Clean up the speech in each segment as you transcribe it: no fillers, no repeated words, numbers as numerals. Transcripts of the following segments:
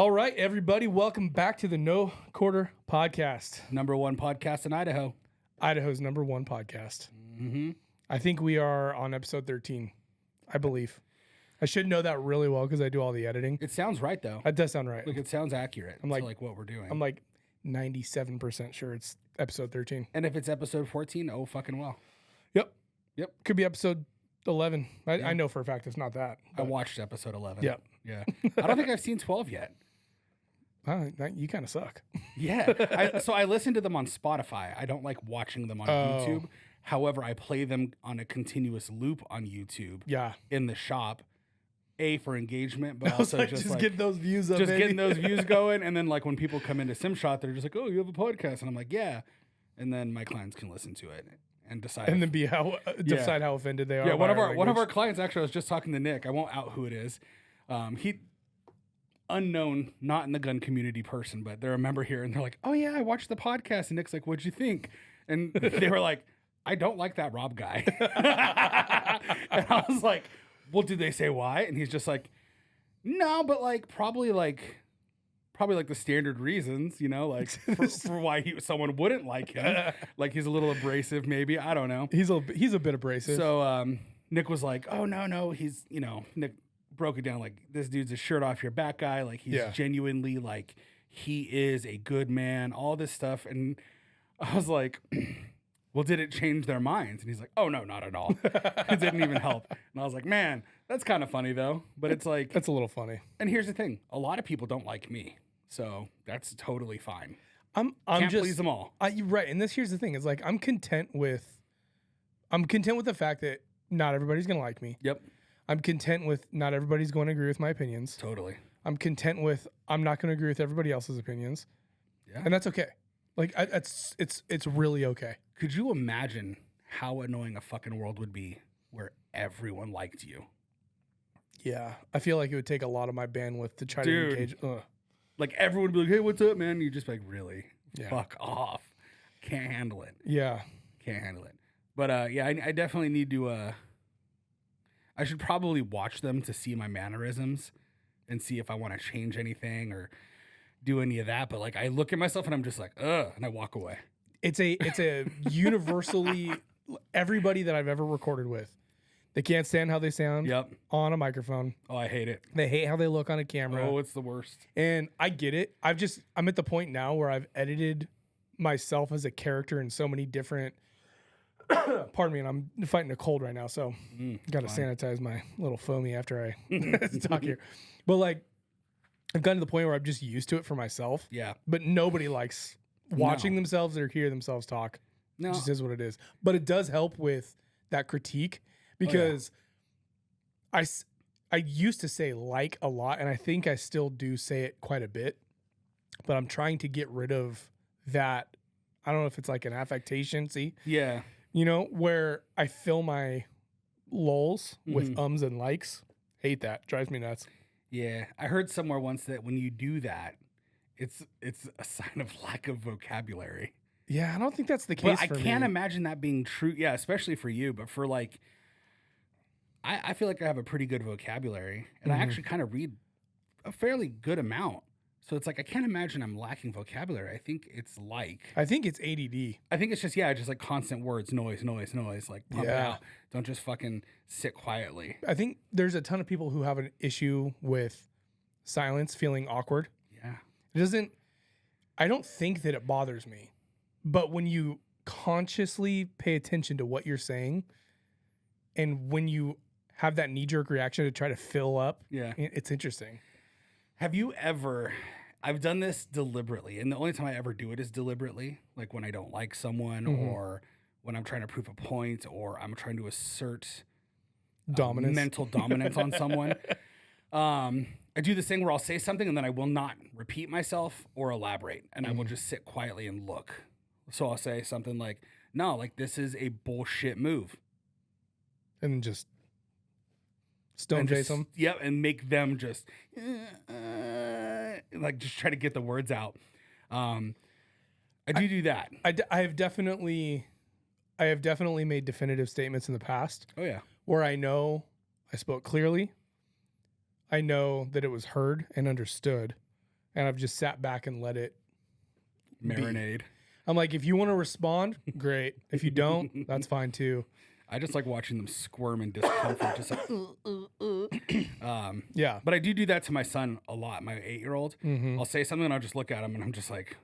All right, everybody, welcome back to the No Quarter Podcast, #1 podcast in Idaho. Idaho's #1 podcast. Mm-hmm. I think we are on episode 13, I believe. I should know that really well because I do all the editing. It sounds right though. That does sound right. Like it sounds accurate. I'm to like- like what we're doing. I'm like 97% sure it's episode 13. and if it's episode 14, oh fucking well. Yep. Could be episode 11. Yeah. I know for a fact it's not that. I but- watched episode 11. Yep. Yeah. I don't think I've seen 12 yet. You kind of suck. Yeah. So I listen to them on Spotify. I don't like watching them on Oh. YouTube. However, I play them on a continuous loop on YouTube Yeah. in the shop. For engagement, but I was also like, just just like get those views up. just baby. getting those views going. And then like when people come into SimShot, they're just like, "Oh, you have a podcast," and I'm like, "Yeah." And then my clients can listen to it and decide. And then decide how offended they are. yeah, by our one of our language. clients actually. I was just talking to Nick. I won't out who it is. He unknown, not in the gun community person, but they're a member here, and they're like, "Oh yeah, I watched the podcast." And Nick's like, "What'd you think?" And they were like, "I don't like that Rob guy." And I was like, "Well, did they say why?" And he's just like, "No, but like probably like the standard reasons, you know, like for why someone wouldn't like him. Like he's a little abrasive, maybe. I don't know." He's a bit abrasive. So Nick was like, "Oh no, he's Nick broke it down like this dude's a shirt off your back guy. Like he's genuinely like he is a good man. All this stuff." And I was like, "Well, did it change their minds?" And he's like, "Oh no, not at all. It didn't even help." And I was like, "Man, that's kind of funny though." But it's like, That's a little funny. and here's the thing: a lot of people don't like me, so that's totally fine. I'm Can't just please them all. right. And here's the thing: is like I'm content with the fact that not everybody's gonna like me. Yep, I'm content with not everybody's going to agree with my opinions. totally. I'm content with I'm not going to agree with everybody else's opinions, Yeah. and that's okay. Like it's really okay. Could you imagine how annoying a fucking world would be where everyone liked you? Yeah, I feel like it would take a lot of my bandwidth to try Dude. to engage. Like everyone would be like, "Hey, what's up, man?" And you just be like, "Really? Yeah. Fuck off. Can't handle it. Yeah, Can't handle it." But yeah, I definitely need to. I should probably watch them to see my mannerisms and see if I want to change anything or do any of that. But like, I look at myself and I'm just like, "Ugh," and I walk away. it's a universally everybody that I've ever recorded with, they can't stand how they sound Yep. on a microphone. Oh, I hate it. They hate how they look on a camera. Oh, it's the worst. And I get it. I'm at the point now where I've edited myself as a character in so many different pardon me, and I'm fighting a cold right now, so gotta fine. sanitize my little foamy after I talk here. But like I've gotten to the point where I'm just used to it for myself. Yeah. But nobody likes watching themselves or hear themselves talk. No. It just is what it is. But it does help with that critique because I used to say like a lot, and I think I still do say it quite a bit, but I'm trying to get rid of that. I don't know if it's like an affectation, Yeah. you know, where I fill my lulls with ums and likes. Hate that. Drives me nuts. Yeah. I heard somewhere once that when you do that, it's a sign of lack of vocabulary. Yeah, I don't think that's the case But I for can't me. imagine that being true. Yeah, especially for you. But for like, I feel like I have a pretty good vocabulary, and I actually kind of read a fairly good amount. So it's like I can't imagine I'm lacking vocabulary. I think it's like I think it's ADD. I think it's just just like constant words, noise, like pump it Yeah. out. Don't just fucking sit quietly. I think there's a ton of people who have an issue with silence, feeling awkward. Yeah. It doesn't, I don't think that it bothers me. But when you consciously pay attention to what you're saying, and when you have that knee jerk reaction to try to fill up, Yeah. it's interesting. Have you ever? I've done this deliberately, and the only time I ever do it is deliberately, like when I don't like someone, or when I'm trying to prove a point, or I'm trying to assert Dominance. mental dominance on someone. I do this thing where I'll say something and then I will not repeat myself or elaborate, and I will just sit quietly and look. So I'll say something like, "No, like this is a bullshit move." And just stone And face just- them. Yep, and make them just like just try to get the words out. I do that. I have definitely made definitive statements in the past Oh yeah. where I know I spoke clearly. I know that it was heard and understood, and I've just sat back and let it. Marinade. I'm like, if you want to respond, great. If you don't, that's fine too. I just like watching them squirm in discomfort, just like, Yeah. But I do that to my son a lot, my 8-year-old. Mm-hmm. I'll say something and I'll just look at him and I'm just like,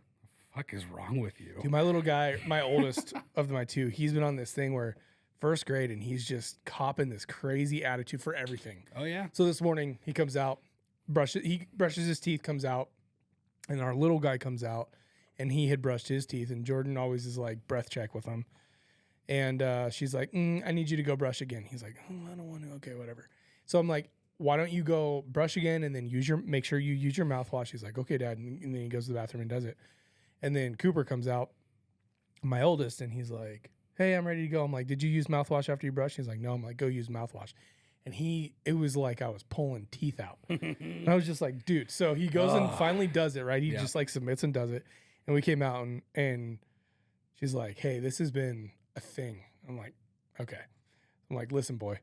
fuck is wrong with you? Dude, my little guy, my oldest of my two, he's been on this thing where first grade and he's just copping this crazy attitude for everything. Oh, yeah. So this morning he comes out, he brushes his teeth, comes out, and our little guy comes out and he had brushed his teeth, and Jordan always is like breath check with him. And she's like, I need you to go brush again. He's like, I don't want to. Okay, whatever. So I'm like, why don't you go brush again and then make sure you use your mouthwash. He's like, okay, Dad. And then he goes to the bathroom and does it. And then Cooper comes out, my oldest, and he's like, hey, I'm ready to go. I'm like, did you use mouthwash after you brushed? He's like, no. I'm like, go use mouthwash. And it was like I was pulling teeth out. And I was just like, dude. So he goes and finally does it, right? He just like submits and does it. And we came out and she's like, hey, this has been a thing. I'm like, okay. I'm like, listen, boy.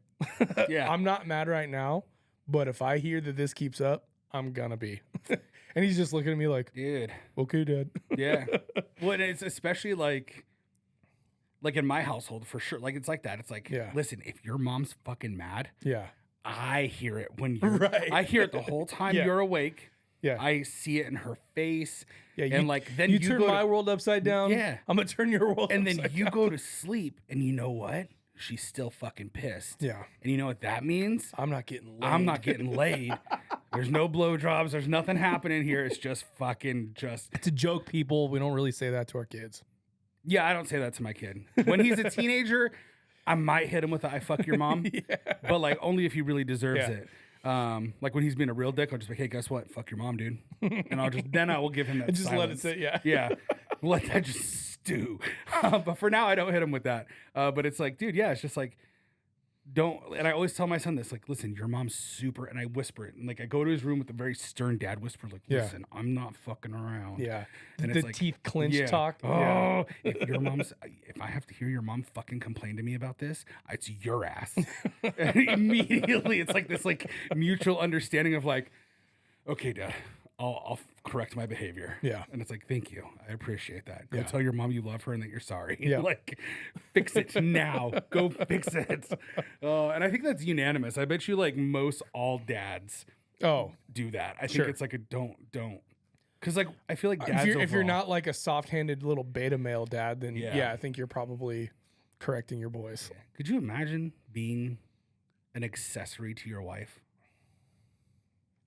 Yeah. I'm not mad right now, but if I hear that this keeps up, I'm gonna be. And he's just looking at me like, Dude. okay, Dad. Yeah. Well, and it's especially like in my household for sure. Like it's like that. It's like, Yeah. listen, if your mom's fucking mad, Yeah. I hear it when you're Right. I hear it the whole time Yeah. you're awake. Yeah. I see it in her face. Yeah. And like then you you turn go my to, world upside down. Yeah. I'm gonna turn your world and then upside you down. go to sleep and you know what? She's still fucking pissed. Yeah. And you know what that means? I'm not getting laid. I'm not getting laid. There's no blowjobs. There's nothing happening here. It's just fucking It's a joke, people. We don't really say that to our kids. Yeah, I don't say that to my kid. When he's a teenager, I might hit him with a I fuck your mom. But like only if he really deserves Yeah. it. Like when he's being a real dick, I'll just be like, hey, guess what? Fuck your mom, dude. And I will give him that. And just let it silence. sit. Yeah. Yeah. Let that just stew. But for now, I don't hit him with that. But it's like, dude, yeah, it's just like, and I always tell my son this, like, listen, your mom's super, and I whisper it. And like, I go to his room with a very stern dad whisper, like, Yeah. listen, I'm not fucking around. Yeah. And The it's like, teeth clench yeah. talk. Oh, Yeah. if I have to hear your mom fucking complain to me about this, it's your ass. And immediately, it's like this like mutual understanding of like, okay, Dad, I'll correct my behavior. Yeah. And it's like, thank you, I appreciate that. Go Yeah. tell your mom you love her and that you're sorry. Yeah. Like, fix it now. Go fix it. And I think that's unanimous. I bet you like most all dads Oh. do that. I think Sure. it's like a don't. Because like I feel like dads If you're overall- not like a soft-handed little beta male dad, then Yeah. yeah, I think you're probably correcting your boys. Could you imagine being an accessory to your wife?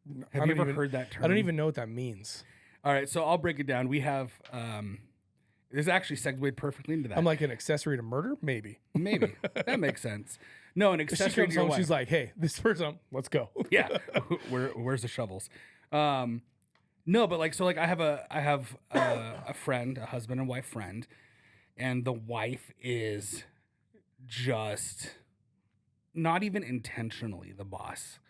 Have I you don't ever even- heard that term? I don't even know what that means. All right, so I'll break it down. We have this actually segued perfectly into that. I'm like an accessory to murder, maybe. Maybe that makes sense. No, an She accessory comes to your home, wife. she's like, "Hey, this person, let's go." Yeah, where's the shovels? No, but like so, like I have a friend, a husband and wife friend, and the wife is just not even intentionally the boss.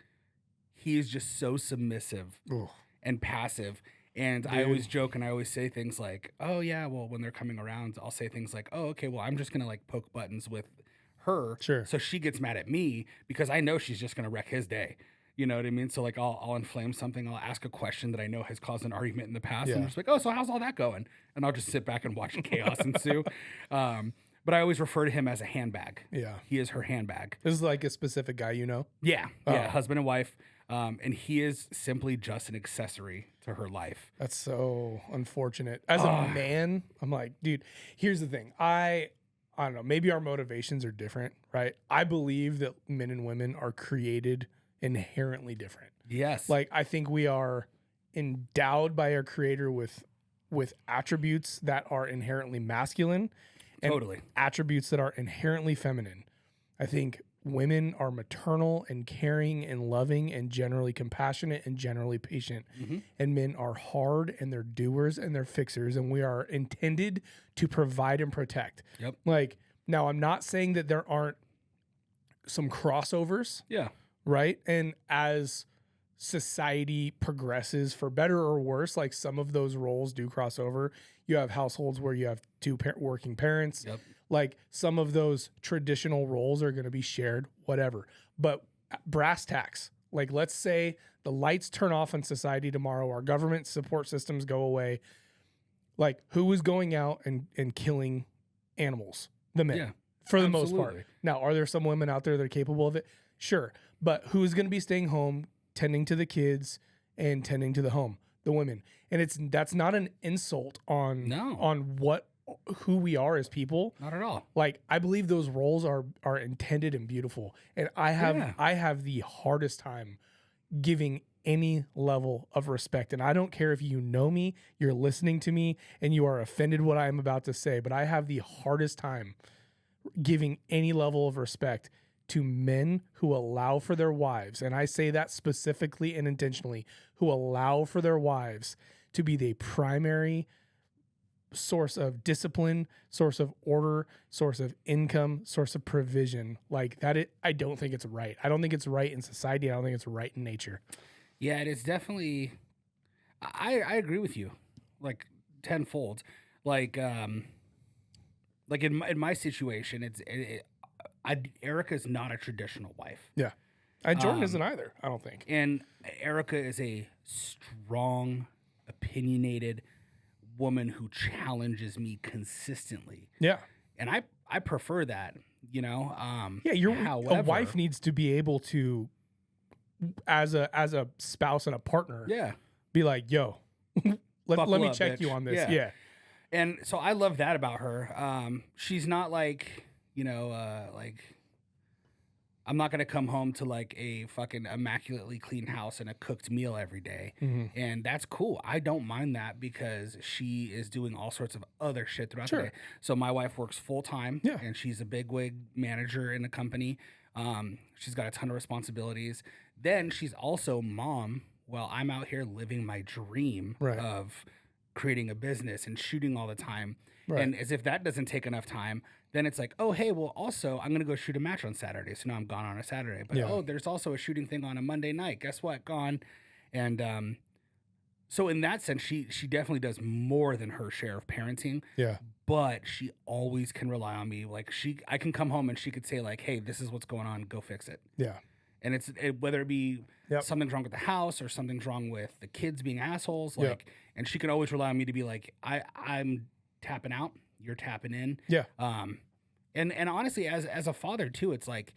He is just so submissive Ugh. and passive. And I Dude. always joke and I always say things like, oh, yeah, well, when they're coming around, I'll say things like, oh, okay, well, I'm just going to like poke buttons with her. Sure. So she gets mad at me because I know she's just going to wreck his day. You know what I mean? So like I'll inflame something. I'll ask a question that I know has caused an argument in the past. And Yeah. I'm just like, oh, so how's all that going? And I'll just sit back and watch chaos ensue. But I always refer to him as a handbag. Yeah. He is her handbag. This is like a specific guy, you know? Yeah. Yeah. Oh. Husband and wife. And he is simply just an accessory to her life. That's so unfortunate. As a man, I'm like, dude, here's the thing. I don't know, maybe our motivations are different, right? I believe that men and women are created inherently different. Yes. Like I think we are endowed by our creator with attributes that are inherently masculine and Totally. attributes that are inherently feminine. I think women are maternal and caring and loving and generally compassionate and generally patient. Mhm. And men are hard and they're doers and they're fixers. And we are intended to provide and protect. Yep. Like, now I'm not saying that there aren't some crossovers, Yeah. right? And as society progresses for better or worse, like some of those roles do cross over. You have households where you have two working parents. Yep. Like some of those traditional roles are going to be shared, whatever. But brass tacks, Like, let's say the lights turn off in society tomorrow, our government support systems go away. Like, who is going out and killing animals? The men, Yeah, for the most absolutely. part. Now, are there some women out there that are capable of it? Sure. But who's going to be staying home, tending to the kids and tending to the home? The women. And that's not an insult on who we are as people. Not at all. Like, I believe those roles are intended and beautiful. And I have the hardest time giving any level of respect. And I don't care if you know me, you're listening to me, and you are offended what I'm about to say, but I have the hardest time giving any level of respect to men who allow for their wives, and I say that specifically and intentionally, who allow for their wives to be the primary source of discipline, source of order, source of income, source of provision. Like that, I don't think it's right. I don't think it's right in society. I don't think it's right in nature. Yeah, it is definitely. I agree with you, like tenfold. Like in my situation, Erica's not a traditional wife. Yeah, and Jordan isn't either. I don't think. And Erica is a strong, opinionated woman who challenges me consistently. Yeah, and I prefer that. You know. A wife needs to be able to, as a spouse and a partner, be like, yo, let me check bitch. you on this. Yeah. And so I love that about her. She's not like, like, I'm not going to come home to like a fucking immaculately clean house and a cooked meal every day. Mm-hmm. And that's cool. I don't mind that because she is doing all sorts of other shit throughout the day. So my wife works full time and she's a bigwig manager in a company. She's got a ton of responsibilities. Then she's also mom while I'm out here living my dream of creating a business and shooting all the time. Right. And as if that doesn't take enough time, then it's like, oh, hey, well, also, I'm going to go shoot a match on Saturday. So now I'm gone on a Saturday. But, there's also a shooting thing on a Monday night. Guess what? Gone. And so in that sense, she definitely does more than her share of parenting. Yeah. But she always can rely on me. Like, I can come home and she could say, like, hey, this is what's going on. Go fix it. Yeah. And whether it be something's wrong with the house or something's wrong with the kids being assholes. Like, and she can always rely on me to be like, I'm tapping out. You're tapping in. Yeah. And honestly, as a father too, it's like,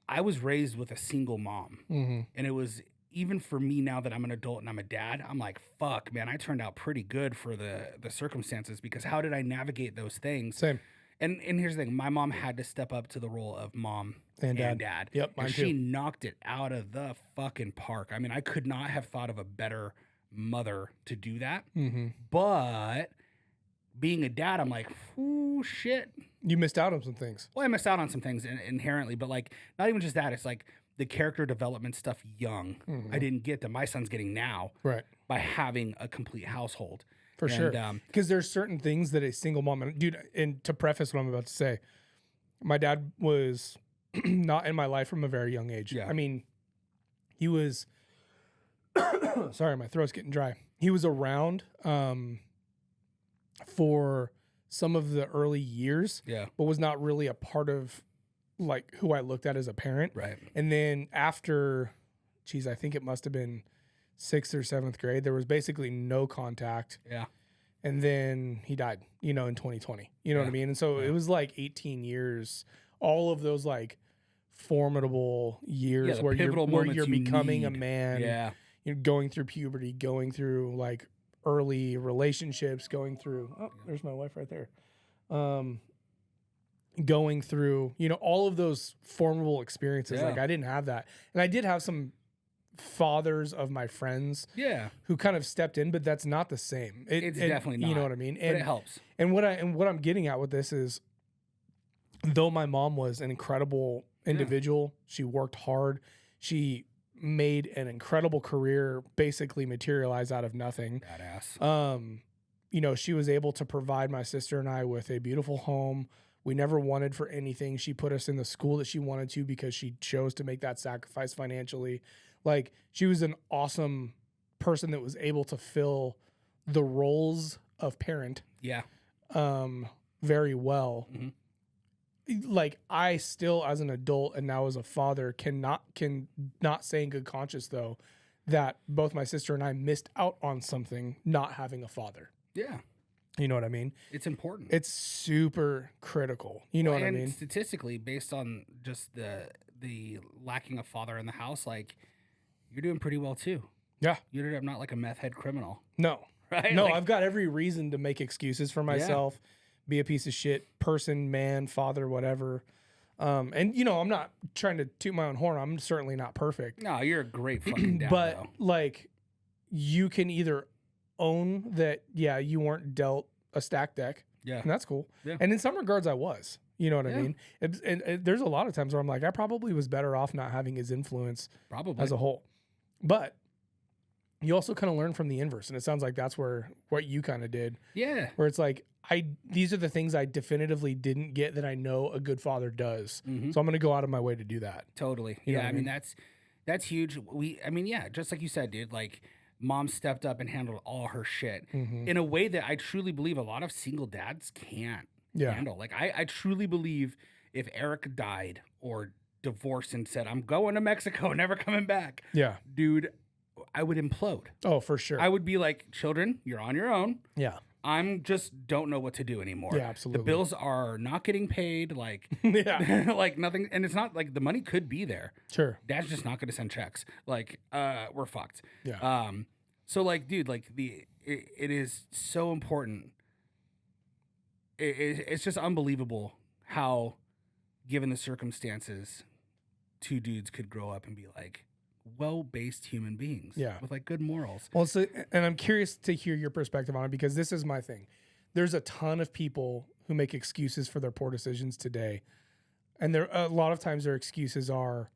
I was raised with a single mom, and it was even for me now that I'm an adult and I'm a dad. I'm like, fuck, man, I turned out pretty good for the circumstances because how did I navigate those things? Same. And here's the thing, my mom had to step up to the role of mom and dad. Yep, mine and too. She knocked it out of the fucking park. I mean, I could not have thought of a better mother to do that. Mm-hmm. But being a dad, I'm like, ooh, shit. You missed out on some things. Well, I missed out on some things inherently, but like, not even just that. It's like the character development stuff young. I didn't get that my son's getting now. Right. By having a complete household. For sure. Because there's certain things that a single mom, and to preface what I'm about to say, my dad was not in my life from a very young age. Yeah. I mean, he was, sorry, my throat's getting dry. He was around for some of the early years, but was not really a part of like who I looked at as a parent. Right. And then after, I think it must have been 6th or 7th grade, there was basically no contact. Yeah. And then he died, in 2020. You know what I mean? And so it was like 18 years, all of those like formidable years where you're becoming a man. Yeah. You're going through puberty, going through like early relationships, going through, there's my wife right there. Going through, all of those formidable experiences. Like I didn't have that. And I did have some fathers of my friends who kind of stepped in, but that's not the same. It's definitely not. You know what I mean? But it helps. And what I'm getting at with this is, though my mom was an incredible individual, she worked hard, she made an incredible career, basically materialize out of nothing. Badass. She was able to provide my sister and I with a beautiful home. We never wanted for anything. She put us in the school that she wanted to because she chose to make that sacrifice financially. Like, she was an awesome person that was able to fill the roles of parent very well. like I still as an adult and now as a father cannot say in good conscience though that both my sister and I missed out on something not having a father. Yeah. You know what I mean? It's important. It's super critical. You know what I and mean? statistically, based on just the lacking a father in the house, like you're doing pretty well too. Yeah. You ended up not like a meth head criminal, No. right? No, Like, I've got every reason to make excuses for myself, be a piece of shit person, man, father, whatever. And you know, I'm not trying to toot my own horn. I'm certainly not perfect. no, you're a great fucking dad, But though. like you can either own that, yeah, you weren't dealt a stack deck, Yeah. and that's cool. Yeah. And in some regards, I was. You know what I Yeah. mean? And there's a lot of times where I'm like, I probably was better off not having his influence Probably. as a whole. But you also kind of learn from the inverse, and it sounds like that's what you kind of did, Yeah. where it's like these are the things I definitively didn't get that I know a good father does. Mhm. So I'm going to go out of my way to do that. Totally. You know Yeah. what I I mean, mean? that's huge. Yeah, just like you said, dude, like mom stepped up and handled all her shit Mhm. in a way that I truly believe a lot of single dads can't Yeah. handle. Like I truly believe if Eric died or divorced and said, I'm going to Mexico, never coming back, Yeah. dude, I would implode. Oh, for sure. I would be like, children, you're on your own. Yeah. I'm just don't know what to do anymore. Yeah, absolutely. The bills are not getting paid. Like, Yeah. like nothing. And it's not like the money could be there. Sure. Dad's just not going to send checks. Like, we're fucked. Yeah. So like, dude, like it is so important. It's just unbelievable how, given the circumstances, two dudes could grow up and be like well-based human beings. Yeah. With like good morals. Well, so, and I'm curious to hear your perspective on it because this is my thing. There's a ton of people who make excuses for their poor decisions today. And there a lot of times their excuses are,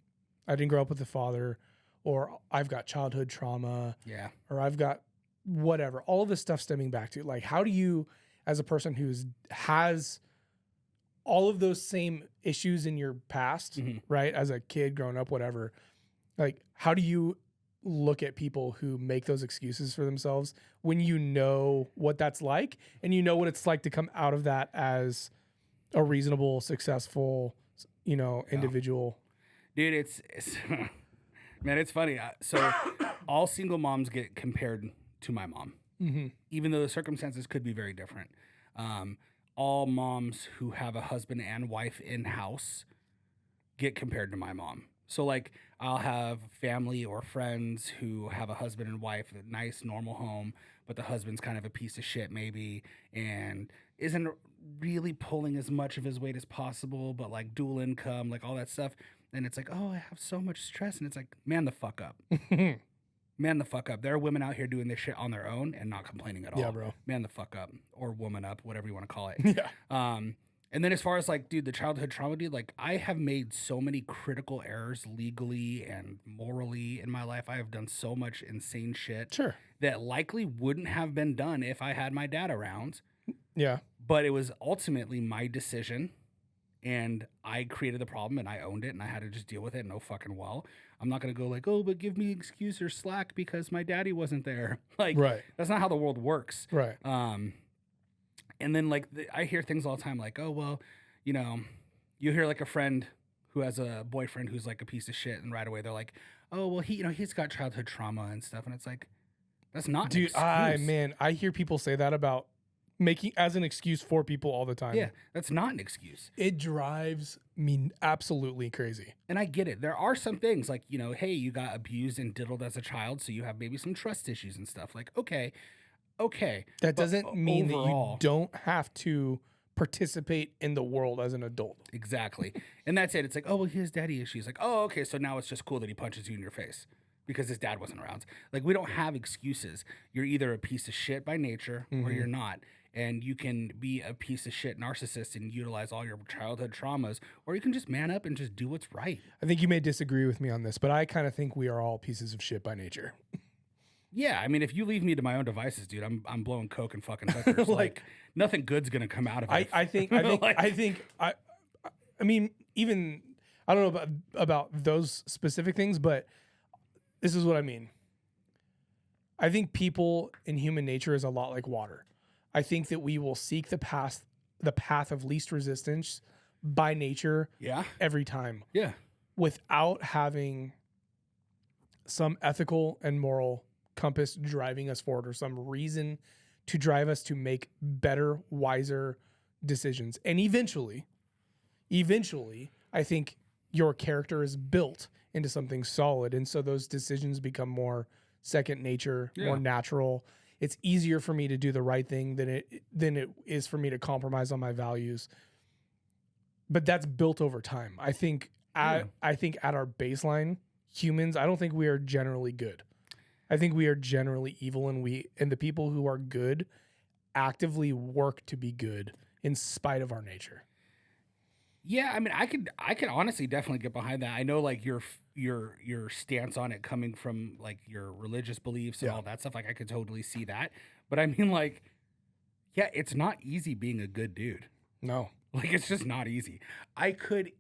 I didn't grow up with a father, or I've got childhood trauma, Yeah. or I've got whatever. All of this stuff stemming back to like, how do you, as a person has all of those same issues in your past, Mhm. right? As a kid growing up, whatever, like, how do you look at people who make those excuses for themselves when you know what that's like and you know what it's like to come out of that as a reasonable, successful, individual? Dude, it's man, it's funny. So all single moms get compared to my mom, Mm-hmm. even though the circumstances could be very different. All moms who have a husband and wife in house get compared to my mom. So like I'll have family or friends who have a husband and wife, a nice normal home, but the husband's kind of a piece of shit maybe and isn't really pulling as much of his weight as possible, but like dual income, like all that stuff. And it's like, oh, I have so much stress. And it's like, man the fuck up. Man the fuck up. There are women out here doing this shit on their own and not complaining at all. Yeah, bro. Man the fuck up. Or woman up, whatever you want to call it. Yeah. And then as far as like, dude, the childhood trauma, dude, like I have made so many critical errors legally and morally in my life. I have done so much insane shit Sure. that likely wouldn't have been done if I had my dad around. Yeah. But it was ultimately my decision. And I created the problem and I owned it and I had to just deal with it. No fucking well. I'm not going to go like, oh, but give me excuse or slack because my daddy wasn't there. Like, Right. that's not how the world works. Right. And then like I hear things all the time like, oh, well, you know, you hear like a friend who has a boyfriend who's like a piece of shit. And right away they're like, oh, well, he's got childhood trauma and stuff. And it's like, that's not an Dude, excuse. I hear people say that about making as an excuse for people all the time. Yeah, that's not an excuse. It drives me absolutely crazy. And I get it. There are some things like, hey, you got abused and diddled as a child, so you have maybe some trust issues and stuff. Like, okay. That But doesn't mean overall- that you don't have to participate in the world as an adult. Exactly. And that's it. It's like, oh, well, he has daddy issues. Like, oh, okay, so now it's just cool that he punches you in your face because his dad wasn't around. Like, we don't have excuses. You're either a piece of shit by nature or you're not. And you can be a piece of shit narcissist and utilize all your childhood traumas, or you can just man up and just do what's right. I think you may disagree with me on this, but I kind of think we are all pieces of shit by nature. Yeah, I mean, if you leave me to my own devices, dude, I'm blowing coke and fucking hookers. like nothing good's gonna come out of it. I think I mean, even I don't know about those specific things, but this is what I mean. I think people in human nature is a lot like water. I think that we will seek the path of least resistance by nature Yeah. every time Yeah. without having some ethical and moral compass driving us forward or some reason to drive us to make better, wiser decisions. And eventually, I think your character is built into something solid. And so those decisions become more second nature, more Yeah. natural. It's easier for me to do the right thing than it is for me to compromise on my values. But that's built over time. I think at our baseline, humans, I don't think we are generally good. I think we are generally evil, and the people who are good actively work to be good in spite of our nature. Yeah, I mean, I could honestly definitely get behind that. I know, like, your stance on it coming from like your religious beliefs and Yeah. all that stuff. Like, I could totally see that. But I mean, like, yeah, it's not easy being a good dude. No. Like, it's just not easy. I could,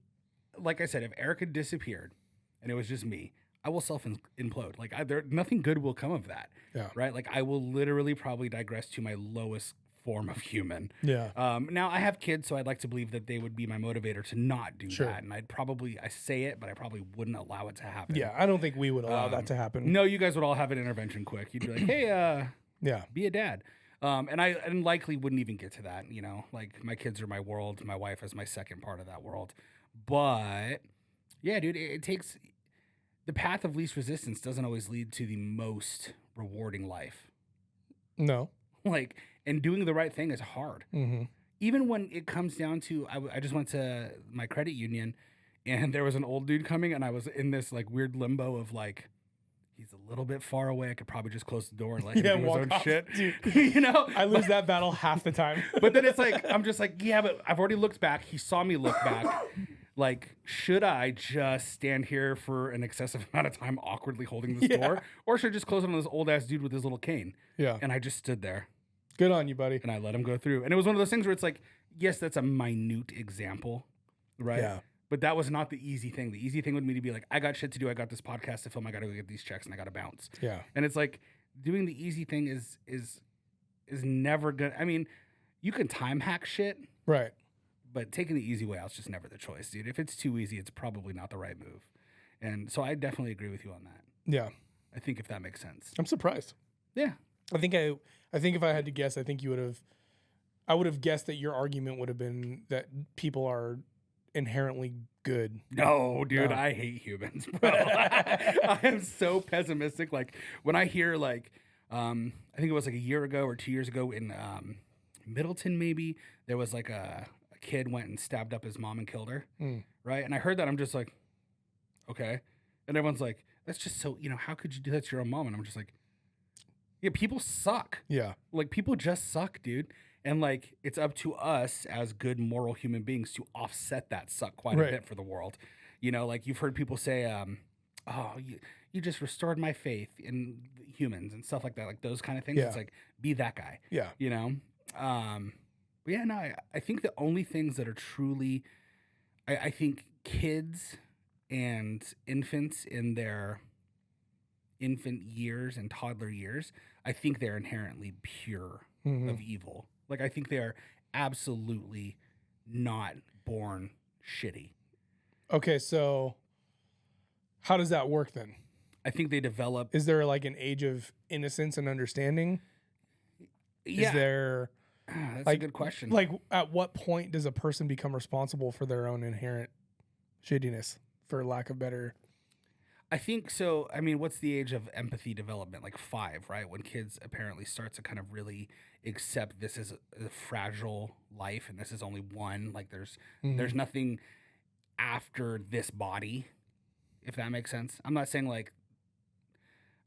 like I said, if Erica disappeared and it was just me, I will self implode. Like, nothing good will come of that. Yeah. Right. Like, I will literally probably digress to my lowest form of human. Yeah. Now I have kids, so I'd like to believe that they would be my motivator to not do Sure. that. And I say it, but I probably wouldn't allow it to happen. Yeah. I don't think we would allow that to happen. No, you guys would all have an intervention quick. You'd be like, hey, Yeah. be a dad. And I likely wouldn't even get to that, you know, like my kids are my world. My wife is my second part of that world. But yeah, dude, it takes the path of least resistance doesn't always lead to the most rewarding life. No. Like, and doing the right thing is hard. Mm-hmm. Even when it comes down to, I just went to my credit union and there was an old dude coming and I was in this like weird limbo of like, he's a little bit far away. I could probably just close the door and let him do his walk own off, shit. dude. You know? I lose that battle half the time. But then it's like, I'm just like, yeah, but I've already looked back. He saw me look back. Like, should I just stand here for an excessive amount of time awkwardly holding this door? Or should I just close it on this old ass dude with his little cane? Yeah. And I just stood there Good on you, buddy. and I let him go through. And it was one of those things where it's like, yes, that's a minute example, right? Yeah. But that was not the easy thing. The easy thing would be to be like, I got shit to do. I got this podcast to film. I got to go get these checks and I got to bounce. Yeah. And it's like doing the easy thing is never good. I mean, you can time hack shit, Right. but taking the easy way out is just never the choice, dude. If it's too easy, it's probably not the right move. And so I definitely agree with you on that. Yeah. I think if that makes sense. I'm surprised. Yeah. I think if I had to guess, I think I would have guessed that your argument would have been that people are inherently good. No, dude, No. I hate humans, bro. I am so pessimistic. Like when I hear like, I think it was like a year ago or 2 years ago in Middleton, maybe there was like a kid went and stabbed up his mom and killed her. Mm. Right. And I heard that. I'm just like, okay. And everyone's like, that's just so, how could you do that to your own mom? And I'm just like, yeah, people suck. Yeah. Like people just suck, dude. And like it's up to us as good moral human beings to offset that suck quite Right. a bit for the world. Like you've heard people say, oh, you just restored my faith in humans and stuff like that. Like those kind of things. Yeah. It's like, be that guy, Yeah. But yeah, no, I think the only things that are truly, I think kids and infants in their infant years and toddler years, I think they're inherently pure Mhm. of evil. Like I think they are absolutely not born shitty. Okay, so how does that work then? I think they develop. Is there like an age of innocence and understanding? Yeah, Is there that's like a good question. Like at what point does a person become responsible for their own inherent shittiness, for lack of better? I think so. I mean, what's the age of empathy development? Like 5, right? When kids apparently start to kind of really accept this is a fragile life and this is only one. Like there's nothing after this body, if that makes sense. I'm not saying like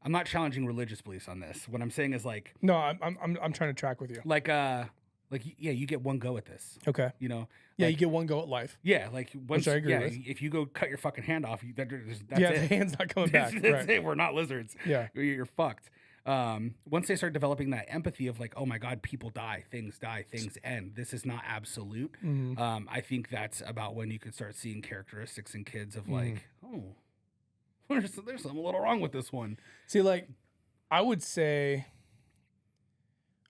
I'm not challenging religious beliefs on this. What I'm saying is like No, I'm trying to track with you. yeah, you get one go at this. Okay. Yeah, Yeah, you get one go at life. Yeah, like once I agree with. if you go cut your fucking hand off, that's Yeah, it. the hand's not coming back. That's Right. it. We're not lizards. Yeah. You're fucked. Once they start developing that empathy of like, oh my God, people die, things end. This is not absolute. Mhm. I think that's about when you can start seeing characteristics in kids of like, oh, there's something a little wrong with this one. See, like, I would say,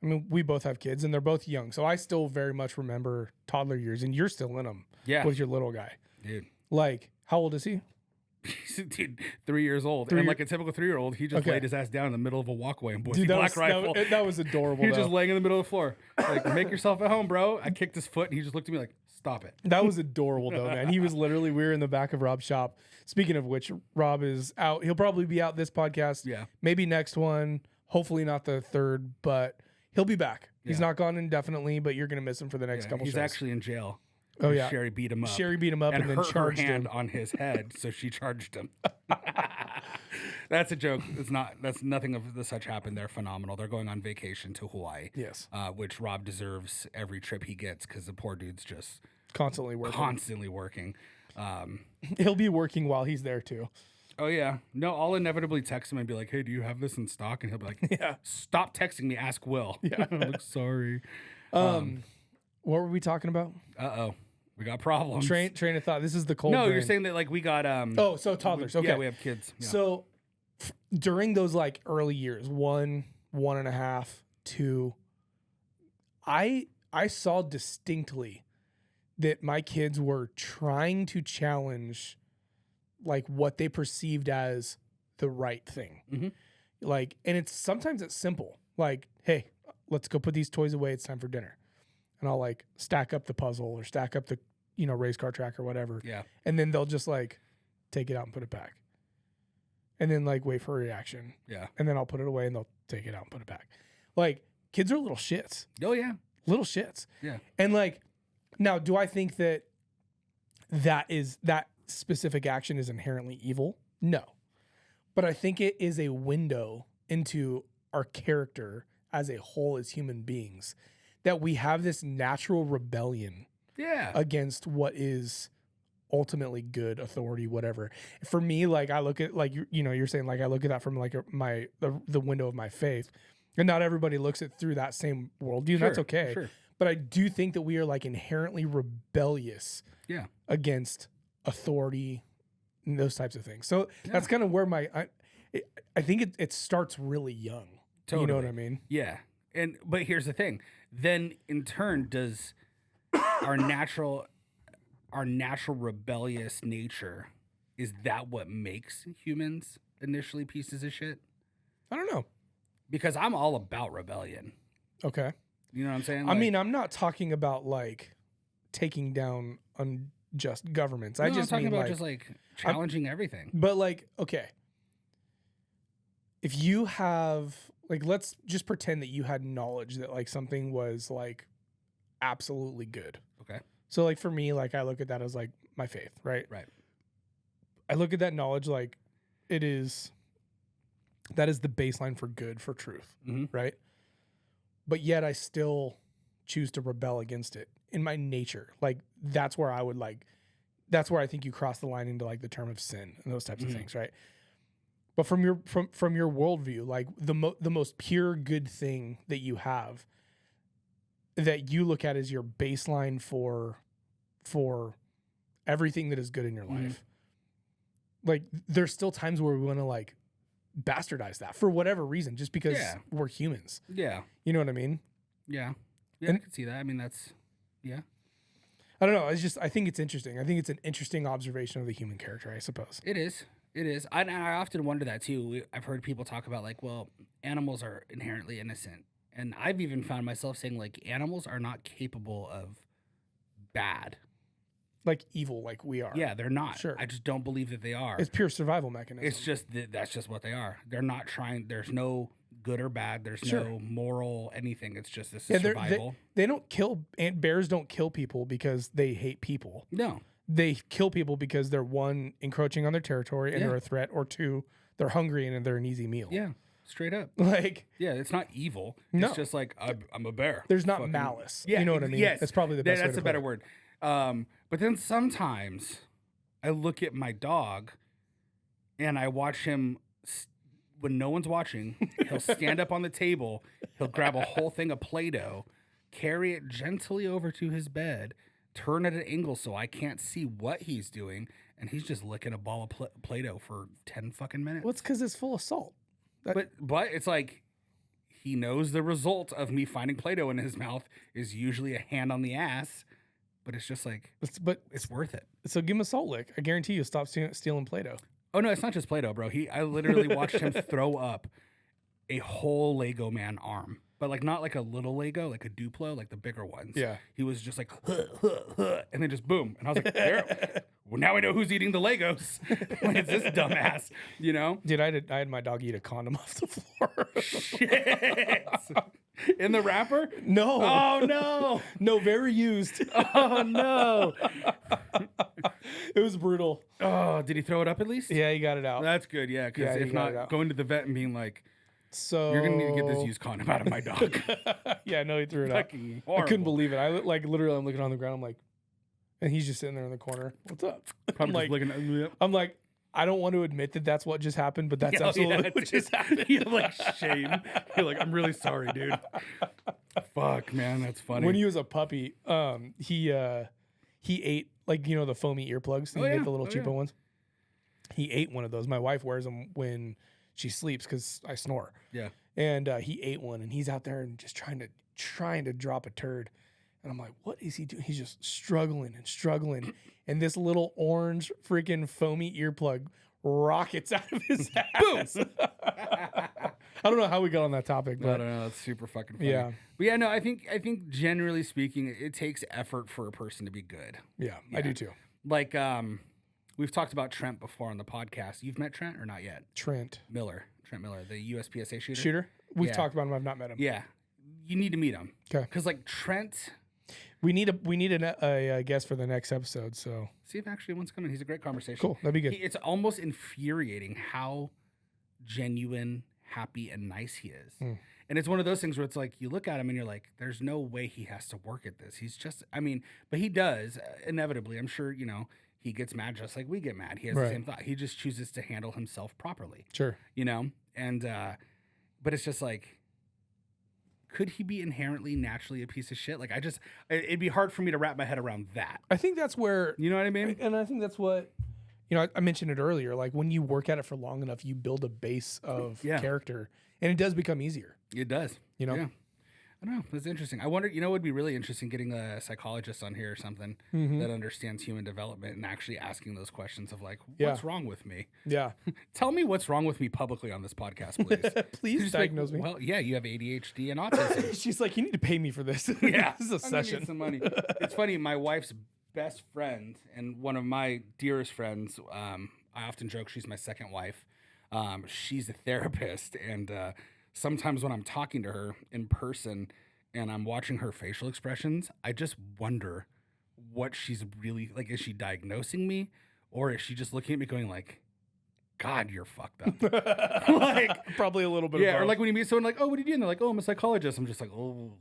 I mean, we both have kids and they're both young. So I still very much remember toddler years, and you're still in them. Yeah. with your little guy. Dude. Like, how old is he? Dude, 3 years old. Three and year- like a typical 3-year-old, he just Okay. laid his ass down in the middle of a walkway in Boise Dude, Black Rifle. that was adorable. He was though. just laying in the middle of the floor. Like, make yourself at home, bro. I kicked his foot and he just looked at me like, stop it. That was adorable though, man. He was literally, we were in the back of Rob's shop. Speaking of which, Rob is out. He'll probably be out this podcast. Yeah. Maybe next one. Hopefully not the third, but he'll be back. He's Yeah. not gone indefinitely, but you're gonna miss him for the next Yeah, couple he's shows. actually in jail. Oh, yeah. Sherry beat him up. Sherry beat him up and then hurt her charged hand him. on his head, so she charged him. That's a joke. It's not. That's nothing of the such happened. They're phenomenal. They're going on vacation to Hawaii. Yes. Which Rob deserves every trip he gets because the poor dude's just Constantly working. constantly working. He'll be working while he's there too. Oh yeah. No, I'll inevitably text him and be like, "Hey, do you have this in stock?" And he'll be like, Yeah. "Stop texting me. Ask Will." Yeah. I'm like, sorry. What were we talking about? We got problems. Train of thought. This is the cold. No, you're brain. saying that like we got Oh, so toddlers. Okay. Yeah, we have kids. Yeah. So during those like early years, 1.5, 2, I saw distinctly that my kids were trying to challenge like what they perceived as the right thing. Mhm. Like, and sometimes it's simple. Like, hey, let's go put these toys away. It's time for dinner. And I'll like stack up the puzzle or stack up the, race car track or whatever. Yeah. And then they'll just like take it out and put it back. And then like wait for a reaction. Yeah. And then I'll put it away and they'll take it out and put it back. Like, kids are little shits. Oh yeah. Little shits. Yeah. And like, now, do I think that that specific action is inherently evil? No. But I think it is a window into our character as a whole as human beings, that we have this natural rebellion Yeah. against what is ultimately good, authority, whatever. For me, like I look at like you're saying like I look at that from like the window of my faith, and not everybody looks at through that same worldview. Sure, That's okay. sure. But I do think that we are like inherently rebellious Yeah. against authority and those types of things. So that's kind of where I think it starts really young. You know what I mean? Yeah. But here's the thing. Then in turn, does our natural rebellious nature, is that what makes humans initially pieces of shit? I don't know. Because I'm all about rebellion. Okay. You know what I'm saying? I mean, I'm not talking about like taking down unjust governments. I I'm just talking mean about like, just like challenging everything. but like, okay, if you have like, let's just pretend that you had knowledge that like something was like absolutely good. Okay. So like for me, like I look at that as like my faith, right? Right. I look at that knowledge like that is the baseline for good, for truth, Mhm. right? But yet I still choose to rebel against it in my nature. Like that's where I think you cross the line into like the term of sin and those types of things, right? But from your worldview, like the most pure good thing that you have that you look at as your baseline for everything that is good in your life. Like there's still times where we want to like bastardize that for whatever reason, just because we're humans. Yeah. You know what I mean? Yeah. Yeah, I can see that. I mean, that's, yeah. I don't know. I think it's interesting. I think it's an interesting observation of the human character, I suppose. It is. It is. I often wonder that too. I've heard people talk about like, well, animals are inherently innocent. And I've even found myself saying like animals are not capable of bad. Like evil, like we are. Yeah, they're not. Sure. I just don't believe that they are. It's pure survival mechanism. It's just that's just what they are. They're not trying. There's no good or bad. There's Sure. no moral anything. It's just this is survival. They don't kill, and bears don't kill people because they hate people. No. They kill people because they're, one, encroaching on their territory and Yeah. they're a threat, or two, they're hungry and they're an easy meal. Yeah. Straight up. Like, Yeah, it's not evil. No. It's just like I'm a bear. there's not Fucking- malice. Yeah, You know what I mean? Yes, That's probably the best way That's to a put better it. word. But then sometimes I look at my dog and I watch him when no one's watching. He'll stand up on the table. He'll grab a whole thing of Play-Doh, carry it gently over to his bed, turn at an angle so I can't see what he's doing, and he's just licking a ball of Play-Doh for 10 fucking minutes. Well, it's because it's full of salt. But it's like he knows the result of me finding Play-Doh in his mouth is usually a hand on the ass but it's just like But it's worth it. so give him a salt lick. I guarantee you'll stop stealing Play-Doh. Oh no, it's not just Play-Doh, bro. I literally watched him throw up a whole Lego man arm, but like not like a little Lego, like a Duplo, like the bigger ones. Yeah. He was just like, huh, huh, huh, and then just boom, and I was like, there. Well, now we know who's eating the Legos. Like, it's this dumbass, you know? Dude, I had my dog eat a condom off the floor. Shit. In the wrapper? No. Oh no. No, very used. Oh no. It was brutal. Oh, did he throw it up at least? Yeah, he got it out. That's good, yeah. Because Yeah, he if got it not, out. going to the vet and being like, So you're gonna need to get this used condom out of my dog. Yeah, no, he threw it out. Fucking I couldn't horrible. believe it. I like literally, I'm looking on the ground. I'm like, and he's just sitting there in the corner. What's up? Probably I'm just like, looking at I'm like, I don't want to admit that that's what just happened, but that's Yeah, absolutely yeah, what just happened. You're like shame. You're like, I'm really sorry, dude. Fuck, man, that's funny. When he was a puppy, he ate like the foamy earplugs. You Oh, get yeah. the little Oh, cheapo yeah. ones. He ate one of those. My wife wears them when she sleeps because I snore. Yeah. And he ate one, and he's out there and just trying to drop a turd. And I'm like, what is he doing? He's just struggling and struggling. And this little orange freaking foamy earplug rockets out of his ass. I don't know how we got on that topic, I but don't know. It's super fucking funny. yeah, But yeah, no, I think generally speaking, it takes effort for a person to be good. yeah, I Yeah. do too. Like, we've talked about Trent before on the podcast. You've met Trent or not yet? Trent Miller, the USPSA shooter. shooter. We've Yeah. talked about him. I've not met him. Yeah. You need to meet him. 'Kay. Because like Trent, We need a guest for the next episode. So see if actually wants to come in. He's a great conversation. cool. That'd be good. It's almost infuriating how genuine, happy, and nice he is. Mm. And it's one of those things where it's like you look at him and you're like, there's no way he has to work at this. He's just, but he does inevitably. I'm sure, he gets mad just like we get mad. He has the Right. same thought. He just chooses to handle himself properly, Sure. And, but it's just like, could he be inherently naturally a piece of shit? Like, it'd be hard for me to wrap my head around that. I think that's where, You know what I mean? and I think that's what, I mentioned it earlier. Like when you work at it for long enough, you build a base of Yeah. character, and it does become easier. It does. You know? Yeah. I don't know. That's interesting. I wonder, it would be really interesting getting a psychologist on here or something Mhm. that understands human development and actually asking those questions of like, Yeah. what's wrong with me? Yeah. Tell me what's wrong with me publicly on this podcast, please. Please Just like, diagnose me. well, yeah, you have ADHD and autism. She's like, you need to pay me for this. Yeah. This is a I'm gonna session. need some money. It's funny. My wife's best friend and one of my dearest friends, I often joke she's my second wife. She's a therapist. And sometimes when I'm talking to her in person and I'm watching her facial expressions, I just wonder what she's really like. Is she diagnosing me, or is she just looking at me going like, God, you're fucked up? Like, Probably a little bit. yeah, of or both. like when you meet someone like, oh, what are you doing? They're like, oh, I'm a psychologist. I'm just like, oh,